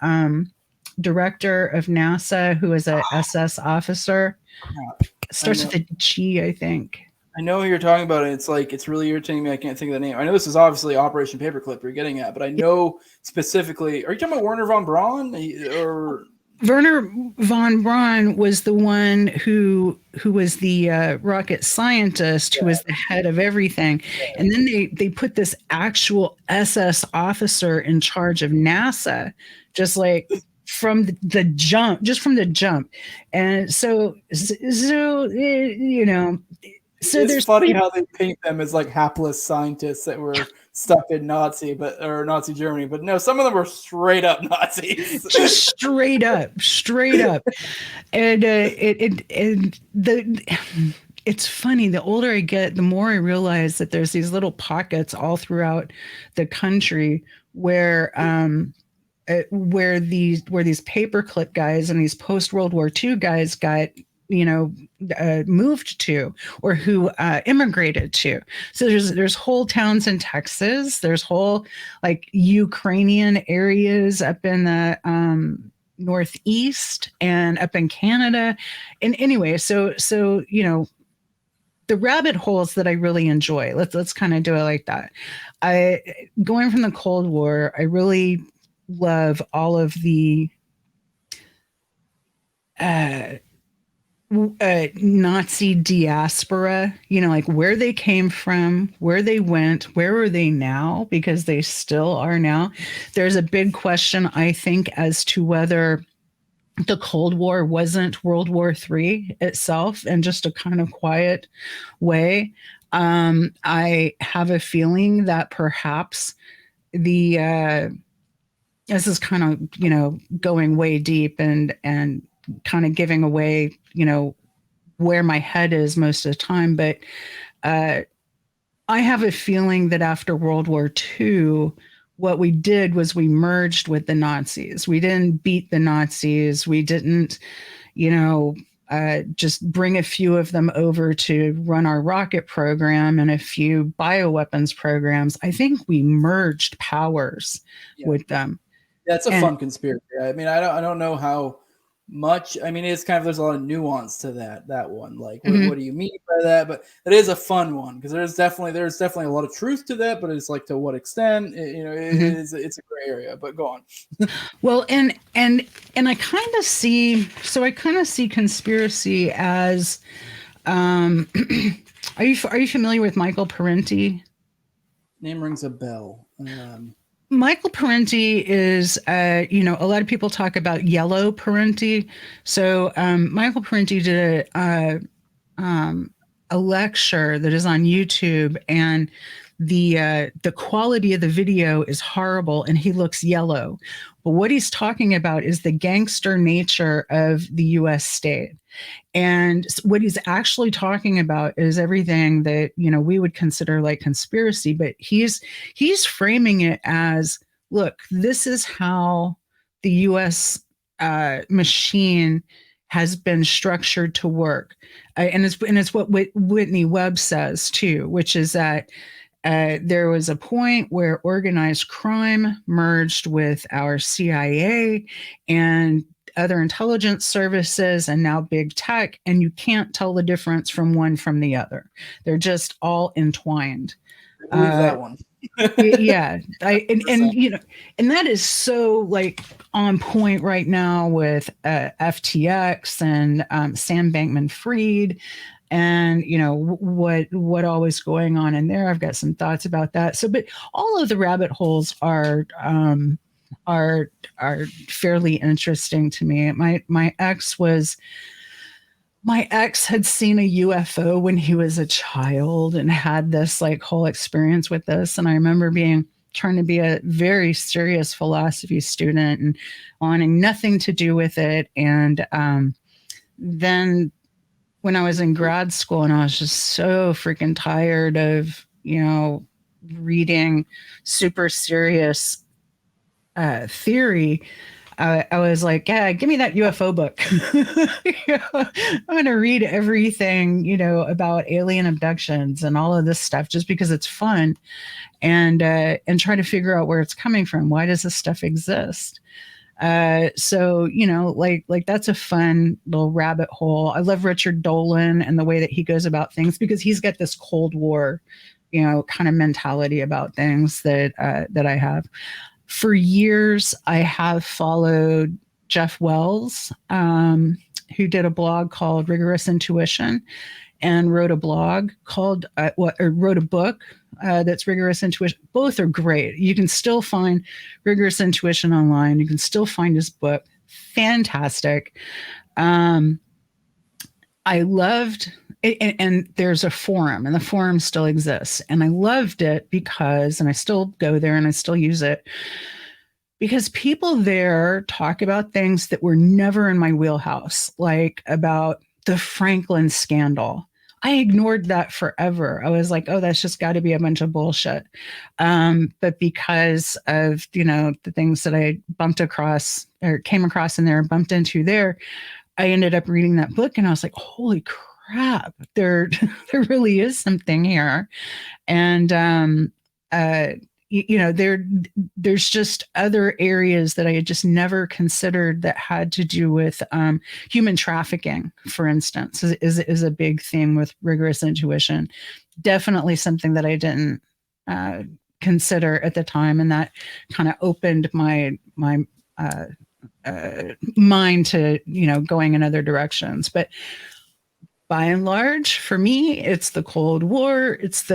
director of NASA, who was a SS officer? Crap. Starts with a G, I think. I know who you're talking about. And it's really irritating me. I can't think of the name. I know this is obviously Operation Paperclip you're getting at, but I know specifically. Are you talking about Werner von Braun or? Werner von Braun was the one who was the rocket scientist, who was the head of everything, and then they put this actual SS officer in charge of NASA, just like from the jump, and so So it's funny how they paint them as like hapless scientists that were stuck in Nazi Germany, but no, some of them were straight up Nazis. Just straight up, and it's funny. The older I get, the more I realize that there's these little pockets all throughout the country where these paperclip guys and these post World War II guys got moved to, or who immigrated to. So there's whole towns in Texas. There's whole like Ukrainian areas up in the Northeast and up in Canada. And anyway, so the rabbit holes that I really enjoy. Let's kind of do it like that. Going from the Cold War, I really love all of the Nazi diaspora, like where they came from, where they went, where are they now, because they still are now. There's a big question, I think, as to whether the Cold War wasn't World War III itself in just a kind of quiet way. I have a feeling that perhaps this is kind of, going way deep and kind of giving away, where my head is most of the time. But I have a feeling that after World War II, what we did was we merged with the Nazis. We didn't beat the Nazis. We didn't, just bring a few of them over to run our rocket program and a few bioweapons programs. I think we merged powers with them. Yeah, it's a fun conspiracy. I mean, I don't know how much. I mean, it's kind of, there's a lot of nuance to that one. Like, what do you mean by that? But it is a fun one because there's definitely a lot of truth to that. But it's like, to what extent? It's a gray area. But go on. Well, and I kind of see conspiracy as. Are you familiar with Michael Parenti? Name rings a bell. Michael Parenti is, a lot of people talk about yellow Parenti. So Michael Parenti did a lecture that is on YouTube, and the quality of the video is horrible, and he looks yellow. But what he's talking about is the gangster nature of the U.S. state. And what he's actually talking about is everything that, we would consider like conspiracy, but he's framing it as, look, this is how the U.S. Machine has been structured to work. And it's what Whitney Webb says too, which is that there was a point where organized crime merged with our CIA and other intelligence services, and now big tech, and you can't tell the difference from one from the other. They're just all entwined. I believe that one. Yeah, and that is so like on point right now with FTX and Sam Bankman-Fried, and what all is going on in there. I've got some thoughts about that. So, but all of the rabbit holes are fairly interesting to me. My ex had seen a UFO when he was a child and had this like whole experience with this. And I remember trying to be a very serious philosophy student and wanting nothing to do with it. And then when I was in grad school and I was just so freaking tired of, reading super serious theory, I was like, yeah, give me that UFO book. I'm going to read everything, about alien abductions and all of this stuff just because it's fun, and try to figure out where it's coming from. Why does this stuff exist? So like that's a fun little rabbit hole. I love Richard Dolan and the way that he goes about things, because he's got this Cold War, kind of mentality about things that I have. For years, I have followed Jeff Wells, who did a blog called Rigorous Intuition, and wrote a blog called wrote a book that's Rigorous Intuition. Both are great. You can still find Rigorous Intuition online. You can still find his book. Fantastic. I loved it, and there's a forum, and the forum still exists. And I loved it because, and I still go there and I still use it, because people there talk about things that were never in my wheelhouse, like about the Franklin scandal. I ignored that forever. I was like, oh, that's just got to be a bunch of bullshit. But because of, the things that I bumped across or came across in there and bumped into there, I ended up reading that book, and I was like, holy crap, there really is something here. And, there's just other areas that I had just never considered that had to do with human trafficking, for instance, is a big theme with Rigorous Intuition. Definitely something that I didn't consider at the time, and that kind of opened my mind to going in other directions. But by and large, for me, it's the Cold War. It's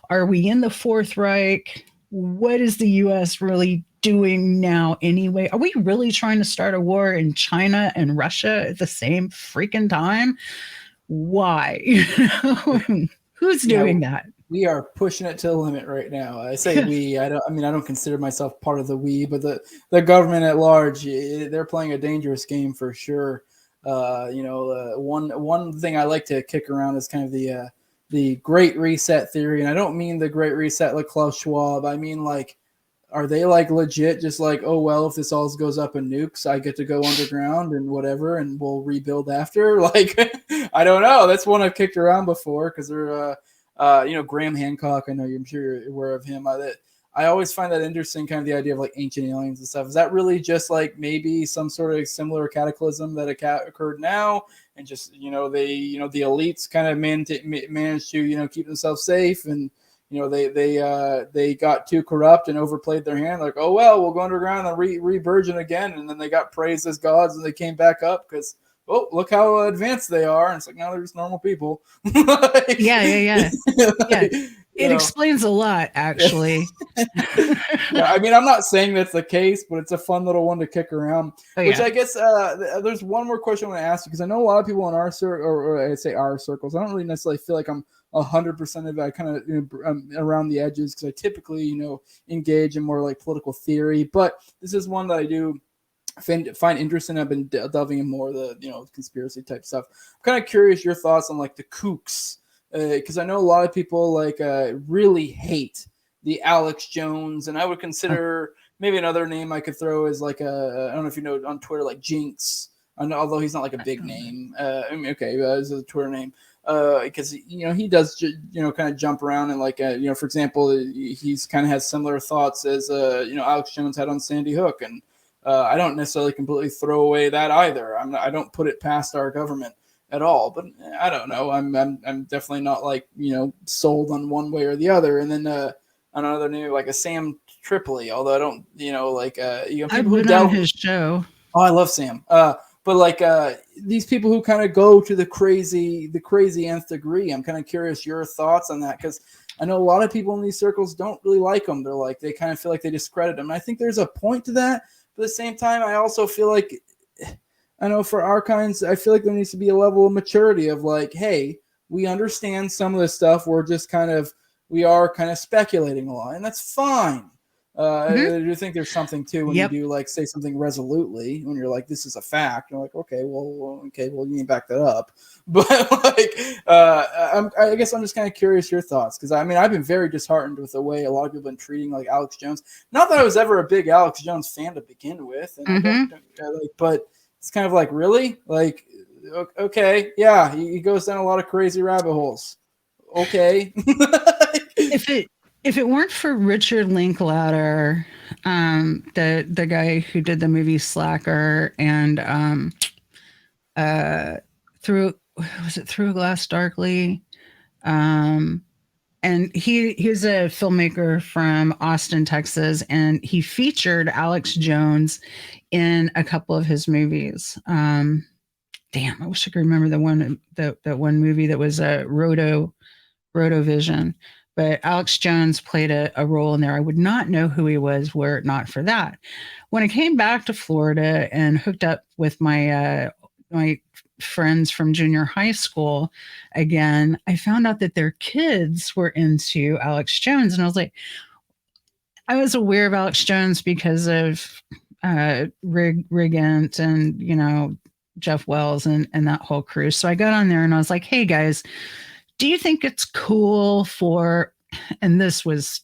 are we in the Fourth Reich? What is the U.S. really doing now anyway? Are we really trying to start a war in China and Russia at the same freaking time? Why? Who's doing that? We are pushing it to the limit right now. I say we. I don't consider myself part of the we, but the government at large, they're playing a dangerous game for sure. One thing I like to kick around is kind of the Great Reset theory, and I don't mean the Great Reset like Klaus Schwab. I mean, like, are they like legit just like, oh well, if this all goes up in nukes, I get to go underground and whatever, and we'll rebuild after? Like, I don't know. That's one I've kicked around before, because they're Graham Hancock. I know I'm sure you're aware of him. I always find that interesting, kind of the idea of like ancient aliens and stuff. Is that really just like maybe some sort of similar cataclysm that occurred now, and just the elites kind of managed to keep themselves safe, and they got too corrupt and overplayed their hand, like, oh well, we'll go underground and re-burgeon again, and then they got praised as gods and they came back up because, oh, look how advanced they are. And it's like, no, they're just normal people. Like, yeah. It explains a lot, actually. Yeah, I mean, I'm not saying that's the case, but it's a fun little one to kick around. Which I guess there's one more question I want to ask you, because I know a lot of people in our circle, or I say our circles, I don't really necessarily feel like I'm 100% of that, kind of around the edges, because I typically engage in more like political theory. But this is one that I do find interesting. I've been delving in more of the conspiracy type stuff. I'm kind of curious your thoughts on like the kooks, because I know a lot of people like really hate the Alex Jones, and I would consider maybe another name I could throw is like I don't know if you know on Twitter, like Jinx. Although he's not like a big name. It's a Twitter name. Because he does kind of jump around, and like for example, he's kind of has similar thoughts as Alex Jones had on Sandy Hook, and I don't necessarily completely throw away that either. I don't put it past our government at all, but I don't know. I'm definitely not like sold on one way or the other. And then another new, like a Sam Tripoli, although I don't people I've who been on his show. Oh, I love Sam. But like these people who kind of go to the crazy nth degree, I'm kind of curious your thoughts on that, because I know a lot of people in these circles don't really like them. They're like, they kind of feel like they discredit them. And I think there's a point to that. But at the same time, I also feel like, I know for our kinds, I feel like there needs to be a level of maturity of like, hey, we understand some of this stuff. We are kind of speculating a lot, and that's fine. Mhm. I do think there's something too when you Yep. do like say something resolutely when you're like, this is a fact. You're like, okay, well, you need to back that up. But like, I guess I'm just kind of curious your thoughts because I mean I've been very disheartened with the way a lot of people have been treating like Alex Jones. Not that I was ever a big Alex Jones fan to begin with, and I Mhm. don't like, but it's kind of like really like, okay, yeah, he goes down a lot of crazy rabbit holes. Okay. If it weren't for Richard Linklater, the guy who did the movie Slacker and uh, through was it Through a Glass Darkly, um, and he's a filmmaker from Austin, Texas, and he featured Alex Jones in a couple of his movies. Damn, I wish I could remember that one movie that was a Rotovision. But Alex Jones played a role in there. I would not know who he was were it not for that. When I came back to Florida and hooked up with my friends from junior high school again, I found out that their kids were into Alex Jones, and I was like, I was aware of Alex Jones because of Rigant and Jeff Wells and that whole crew. So I got on there and I was like, hey guys, do you think it's cool for, and this was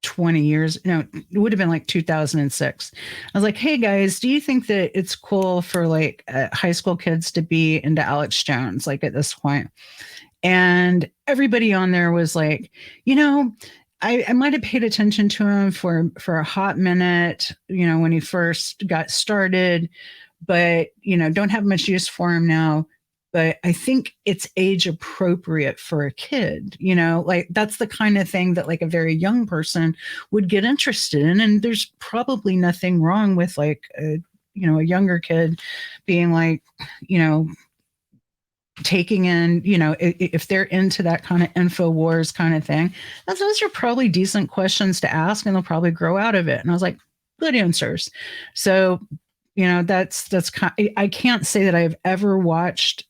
20 years, no, it would have been like 2006. I was like, hey guys, do you think that it's cool for like high school kids to be into Alex Jones, like at this point? And everybody on there was like, I might have paid attention to him for a hot minute, when he first got started, but don't have much use for him now. But I think it's age appropriate for a kid, like that's the kind of thing that like a very young person would get interested in. And there's probably nothing wrong with like a younger kid being like, taking in, if they're into that kind of InfoWars kind of thing, those are probably decent questions to ask and they'll probably grow out of it. And I was like, good answers. So, that's kind I can't say that I've ever watched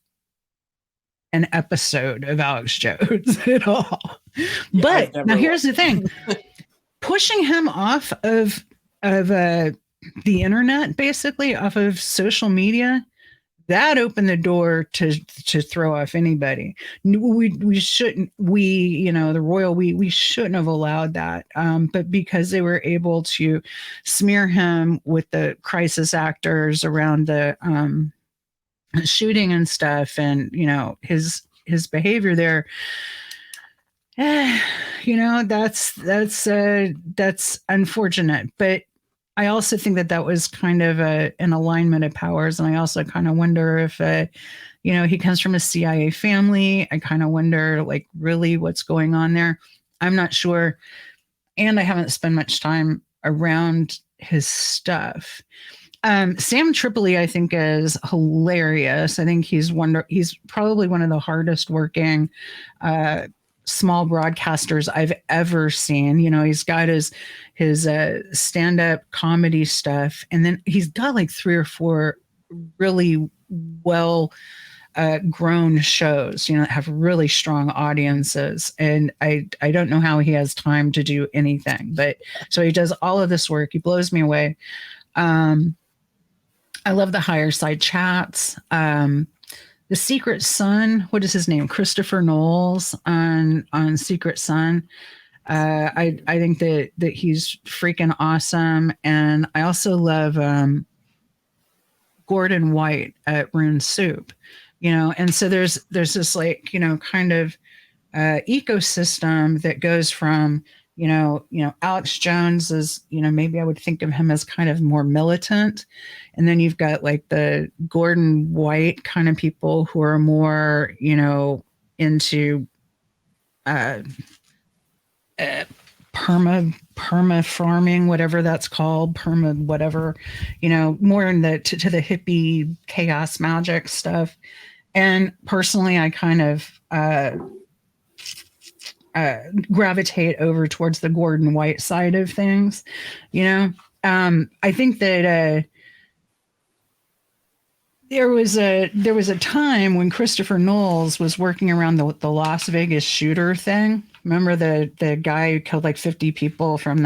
an episode of Alex Jones at all. Yeah, But now here's the thing. Pushing him off of the internet, basically off of social media, that opened the door to throw off anybody. We shouldn't, the royal we shouldn't have allowed that. But because they were able to smear him with the crisis actors around the shooting and stuff, and his behavior there, that's unfortunate. But I also think that was kind of an alignment of powers, and I also kind of wonder if he comes from a CIA family. I kind of wonder, like, really what's going on there. I'm not sure, and I haven't spent much time around his stuff. Sam Tripoli, I think, is hilarious. I think he's probably one of the hardest working small broadcasters I've ever seen. He's got his stand-up comedy stuff, and then he's got like 3 or 4 really well grown shows, that have really strong audiences. And I don't know how he has time to do anything, but so he does all of this work. He blows me away. I love the higher side chats. The Secret Son, what is his name? Christopher Knowles on Secret Son. I think that he's freaking awesome, and I also love Gordon White at Rune Soup. And so there's this like kind of ecosystem that goes from Alex Jones is, maybe I would think of him as kind of more militant. And then you've got like the Gordon White kind of people who are more, into perma farming, whatever that's called, perma whatever, more in to the hippie chaos magic stuff. And personally, I kind of gravitate over towards the Gordon White side of things. I think that there was a time when Christopher Knowles was working around the Las Vegas shooter thing. Remember the guy who killed like 50 people from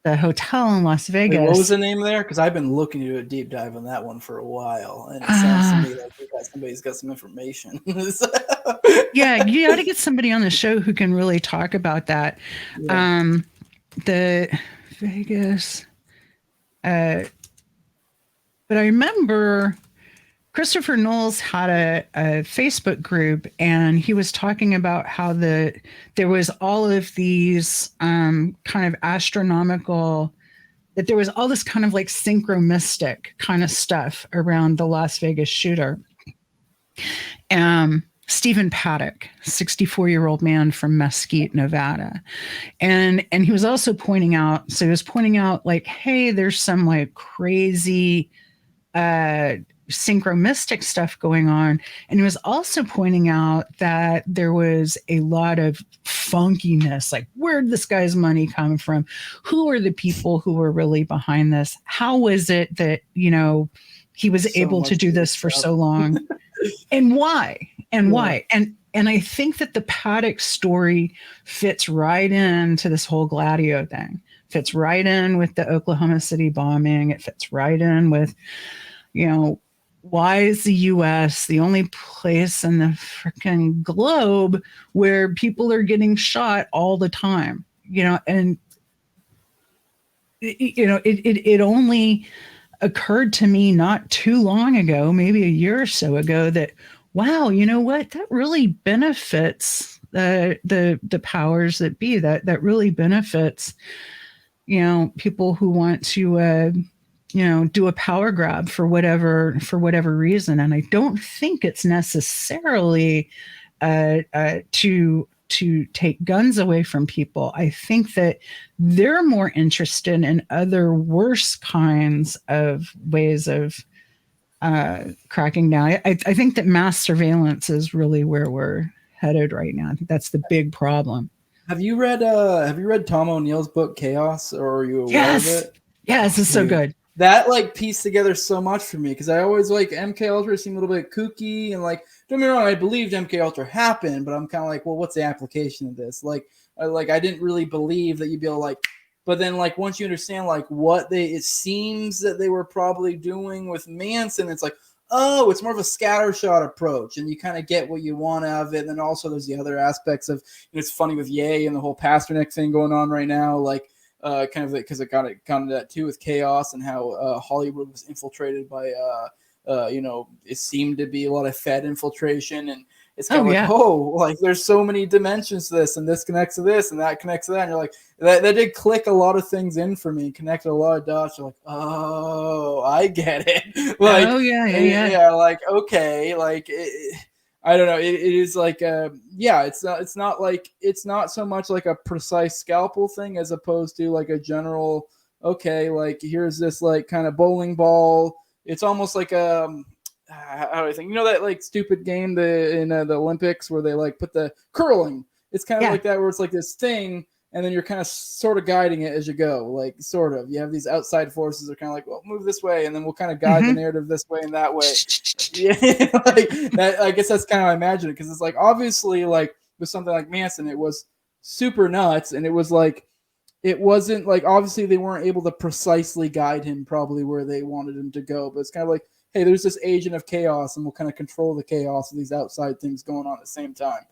the hotel in Las Wait, what was Vegas? the name there? Because I've been looking to do a deep dive on that one for a while, and it sounds to Uh, me like somebody's got some information. yeah, you got to get somebody on the show who can really talk about that. Yeah. The Vegas, but I remember Christopher Knowles had a Facebook group, and he was talking about how there was all of these kind of astronomical, that there was all this kind of like synchromistic kind of stuff around the Las Vegas shooter. Stephen Paddock, 64-year-old man from Mesquite, Nevada. And he was also pointing out, so he was pointing out like, hey, there's some like crazy synchromistic stuff going on. And he was also pointing out that there was a lot of funkiness, like where'd this guy's money come from? Who are the people who were really behind this? How was it that, he was able to do this for so long? And why? And why? And I think that the Paddock story fits right into this whole Gladio thing. Fits right in with the Oklahoma City bombing. It fits right in with, why is the US the only place in the freaking globe where people are getting shot all the time? And it only occurred to me not too long ago, maybe a year or so ago, that wow, you know what? That really benefits the powers that be. That really benefits, people who want to do a power grab for whatever reason. And I don't think it's necessarily to take guns away from people. I think that they're more interested in other worse kinds of ways of cracking down. I think that mass surveillance is really where we're headed right now. I think that's the big problem. Have you read Tom O'Neill's book Chaos, or are you aware of it? Yes, it's so good. That like pieced together so much for me, because I always like MK Ultra seemed a little bit kooky, and like, don't get me wrong, I believed MK Ultra happened, but I'm kind of like, well, what's the application of this? Like I didn't really believe that you'd be able to, like, but then like once you understand like it seems that they were probably doing with Manson, it's like, oh, it's more of a scattershot approach, and you kind of get what you want out of it. And then also there's the other aspects of, it's funny with Ye and the whole Pasternak thing going on right now, like. Kind of because it got into that too with Chaos, and how Hollywood was infiltrated by, it seemed to be a lot of Fed infiltration, and it's kind of like there's so many dimensions to this, and this connects to this, and that connects to that, and you're like, that did click a lot of things in for me, connected a lot of dots. You're like, oh, I get it. Like, yeah, like, okay, like. I don't know. It is like it's not so much like a precise scalpel thing as opposed to like a general, okay, like here's this like kind of bowling ball. It's almost like how do I think, that like stupid game in the Olympics where they like put the curling. It's kind of like that, where it's like this thing, and then you're kind of sort of guiding it as you go, like sort of. You have these outside forces that are kind of like, well, move this way, and then we'll kind of guide the narrative this way and that way. Yeah, like that. I guess that's kind of how I imagine it, because it's like, obviously, like with something like Manson, it was super nuts, and it was like, it wasn't like, obviously they weren't able to precisely guide him probably where they wanted him to go, but it's kind of like, hey, there's this agent of chaos, and we'll kind of control the chaos of these outside things going on at the same time.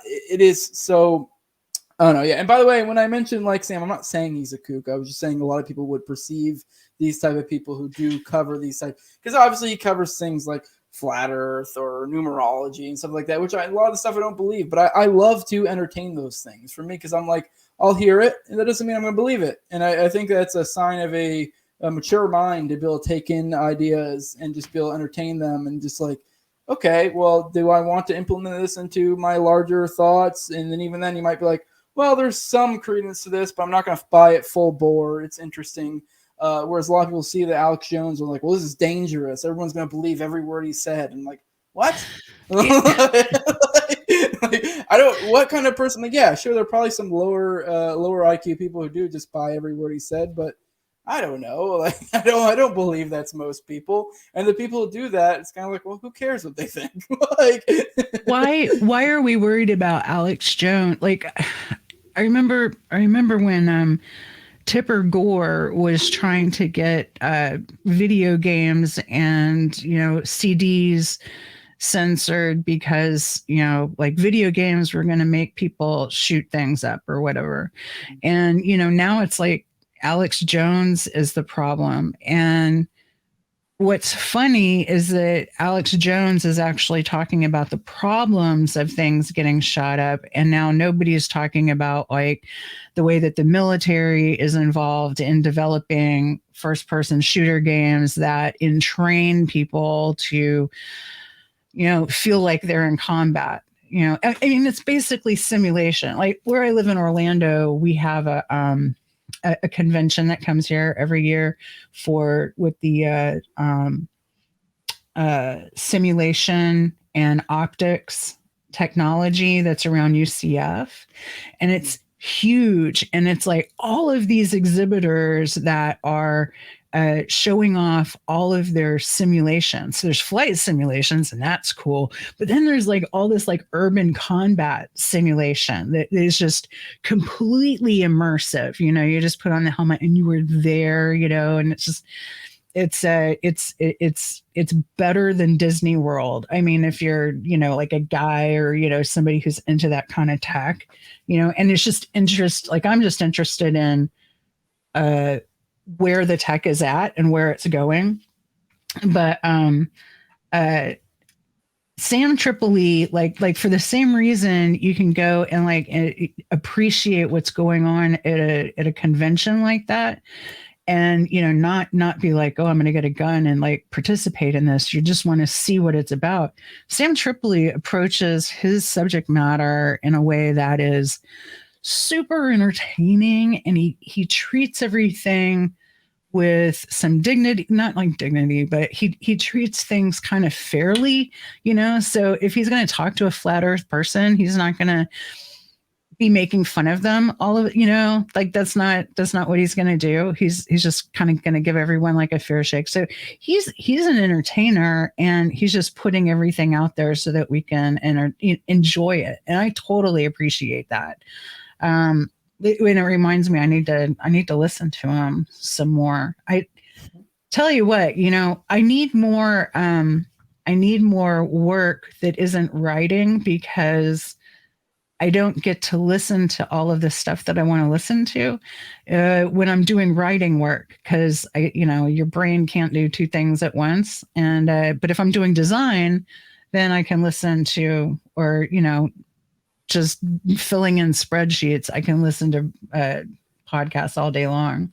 It is so. Oh no, yeah. And by the way, when I mentioned like Sam, I'm not saying he's a kook. I was just saying a lot of people would perceive these type of people who do cover these type, because obviously he covers things like flat Earth or numerology and stuff like that, which a lot of the stuff I don't believe, but I love to entertain those things for me, because I'm like, I'll hear it, and that doesn't mean I'm going to believe it. And I think that's a sign of a mature mind, to be able to take in ideas and just be able to entertain them, and just like, okay, well, do I want to implement this into my larger thoughts? And then even then you might be like, well, there's some credence to this, but I'm not going to buy it full bore. It's interesting. Whereas a lot of people see that Alex Jones are like, well, this is dangerous. Everyone's going to believe every word he said. And like, what? What kind of person? Like, yeah, sure, there are probably some lower IQ people who do just buy every word he said, but I don't know. Like I don't believe that's most people. And the people who do that, it's kind of like, well, who cares what they think? Like, Why are we worried about Alex Jones? Like, I remember when Tipper Gore was trying to get video games and CDs censored because like video games were going to make people shoot things up or whatever. And now it's like Alex Jones is the problem. And what's funny is that Alex Jones is actually talking about the problems of things getting shot up, and now nobody is talking about like the way that the military is involved in developing first person shooter games that entrain people to feel like they're in combat. I mean, it's basically simulation. Like where I live in Orlando, we have a convention that comes here every year with the simulation and optics technology that's around UCF. And it's huge. And it's like all of these exhibitors that are showing off all of their simulations. So there's flight simulations, and that's cool. But then there's like all this like urban combat simulation that is just completely immersive. You just put on the helmet and you were there, and it's just it's better than Disney World. I mean, if you're like a guy or somebody who's into that kind of tech, and it's just interest. Like I'm just interested in where the tech is at and where it's going. But Sam Tripoli, like for the same reason, you can go and like appreciate what's going on at a convention like that. And not be like, oh, I'm going to get a gun and like participate in this. You just want to see what it's about. Sam Tripoli approaches his subject matter in a way that is super entertaining, and he treats everything with some dignity, not like dignity, but he treats things kind of fairly. So if he's going to talk to a flat earth person, he's not going to be making fun of them all of it, like that's not what he's going to do. He's just kind of going to give everyone like a fair shake. So he's an entertainer, and he's just putting everything out there so that we can enjoy it. And I totally appreciate that. When it reminds me, I need to listen to him some more. I tell you what, I need more work that isn't writing, because I don't get to listen to all of the stuff that I want to listen to when I'm doing writing work, because your brain can't do two things at once. And but if I'm doing design, then I can listen to, or just filling in spreadsheets, I can listen to podcasts all day long.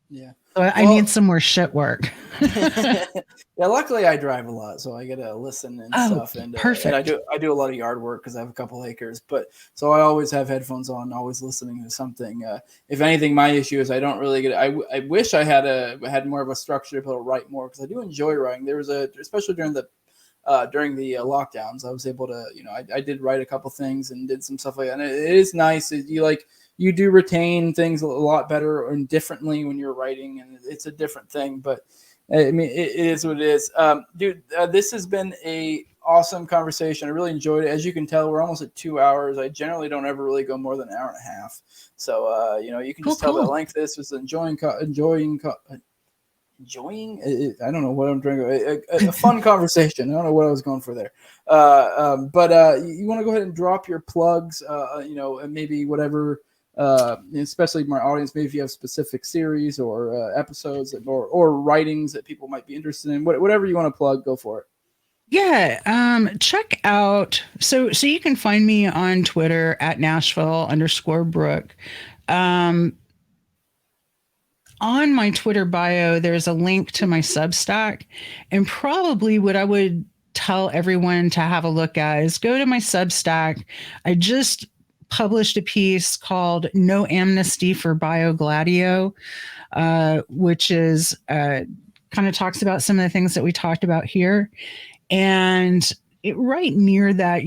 Yeah. So I need some more shit work. Yeah, luckily I drive a lot, so I get to listen and stuff. And perfect. And I do a lot of yard work because I have a couple acres. But so I always have headphones on, always listening to something. If anything, my issue is I don't really get. I wish I had more of a structure to be able to write more, because I do enjoy writing. There was especially during the lockdowns, I was able to I did write a couple things and did some stuff like that. And it is nice. You do retain things a lot better and differently when you're writing, and it's a different thing. But I mean, it is what it is. Dude, this has been a awesome conversation. I really enjoyed it. As you can tell, we're almost at 2 hours. I generally don't ever really go more than an hour and a half. So, you can just tell the length of this was enjoying. I don't know what I'm trying a fun conversation. I don't know what I was going for there. But you want to go ahead and drop your plugs, and maybe whatever, especially my audience, maybe if you have specific series or episodes or writings that people might be interested in, whatever you want to plug, go for it. Yeah. Check out. So you can find me on Twitter at Nashville_Brook. On my Twitter bio, there's a link to my Substack, and probably what I would tell everyone to have a look at is go to my Substack. I just published a piece called No Amnesty for BioGladio, which is kind of talks about some of the things that we talked about here. And right near that,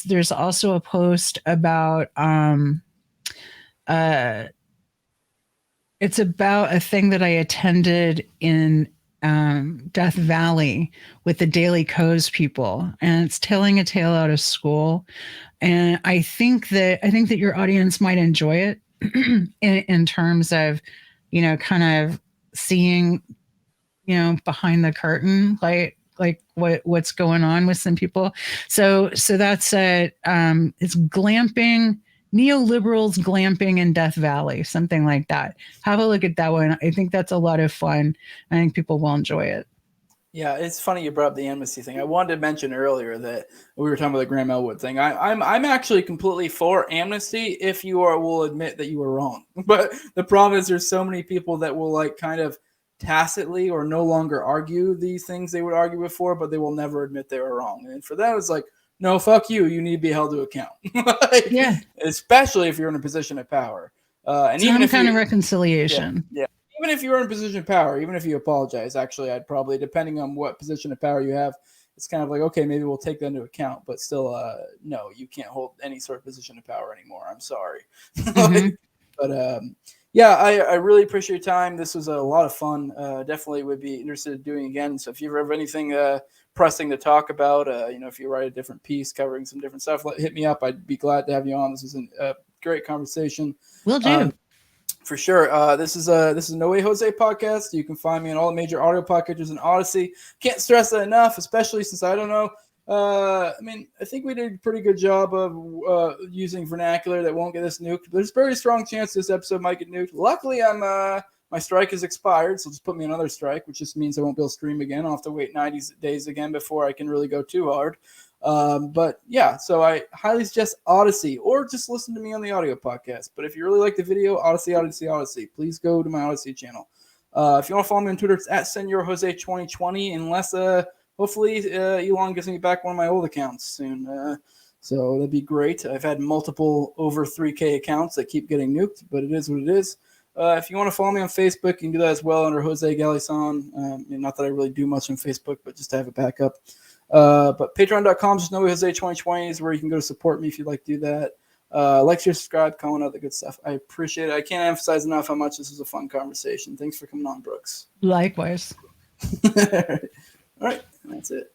there's also a post about It's about a thing that I attended in Death Valley with the Daily Kos people, and it's telling a tale out of school. And I think that your audience might enjoy it in terms of, kind of seeing, behind the curtain, like what's going on with some people. So that's it's glamping, neoliberals glamping in Death Valley, something like that. Have a look at that one. I think that's a lot of fun. I think people will enjoy it. Yeah, it's funny you brought up the amnesty thing. I wanted to mention earlier that we were talking about the Graham Elwood thing. I'm actually completely for amnesty if you will admit that you were wrong. But the problem is there's so many people that will like kind of tacitly or no longer argue these things they would argue before, but they will never admit they were wrong. And for them, it's like, no, fuck you. You need to be held to account. Like, Yeah, especially if you're in a position of power. And even some if kind you, of yeah, reconciliation. yeah. Even if you're in a position of power, even if you apologize, actually, I'd probably, depending on what position of power you have, it's kind of like, okay, maybe we'll take that into account, but still, no, you can't hold any sort of position of power anymore. I'm sorry. Mm-hmm. But yeah, I really appreciate your time. This was a lot of fun. Definitely would be interested in doing again. So if you ever have anything pressing to talk about, if you write a different piece covering some different stuff, hit me up. I'd be glad to have you on. This was a great conversation. Will do. For sure. This is No Way Jose podcast. You can find me on all the major audio podcatchers and Odyssey. Can't stress that enough, especially since I don't know. I think we did a pretty good job of using vernacular that won't get us nuked. There's a very strong chance this episode might get nuked. Luckily, my strike has expired, so just put me another strike, which just means I won't be able to stream again. I'll have to wait 90 days again before I can really go too hard. But yeah, so I highly suggest Odyssey or just listen to me on the audio podcast. But if you really like the video, Odyssey, please go to my Odyssey channel. If you want to follow me on Twitter, it's at SenorJose2020, unless hopefully Elon gives me back one of my old accounts soon. So that'd be great. I've had multiple over 3K accounts that keep getting nuked, but it is what it is. If you want to follow me on Facebook, you can do that as well under Jose Galison. Not that I really do much on Facebook, but just to have a backup. But patreon.com, just NoWayJose2020 is where you can go to support me if you'd like to do that. Like, share, subscribe, comment, all the good stuff. I appreciate it. I can't emphasize enough how much this was a fun conversation. Thanks for coming on, Brooks. Likewise. All right. That's it.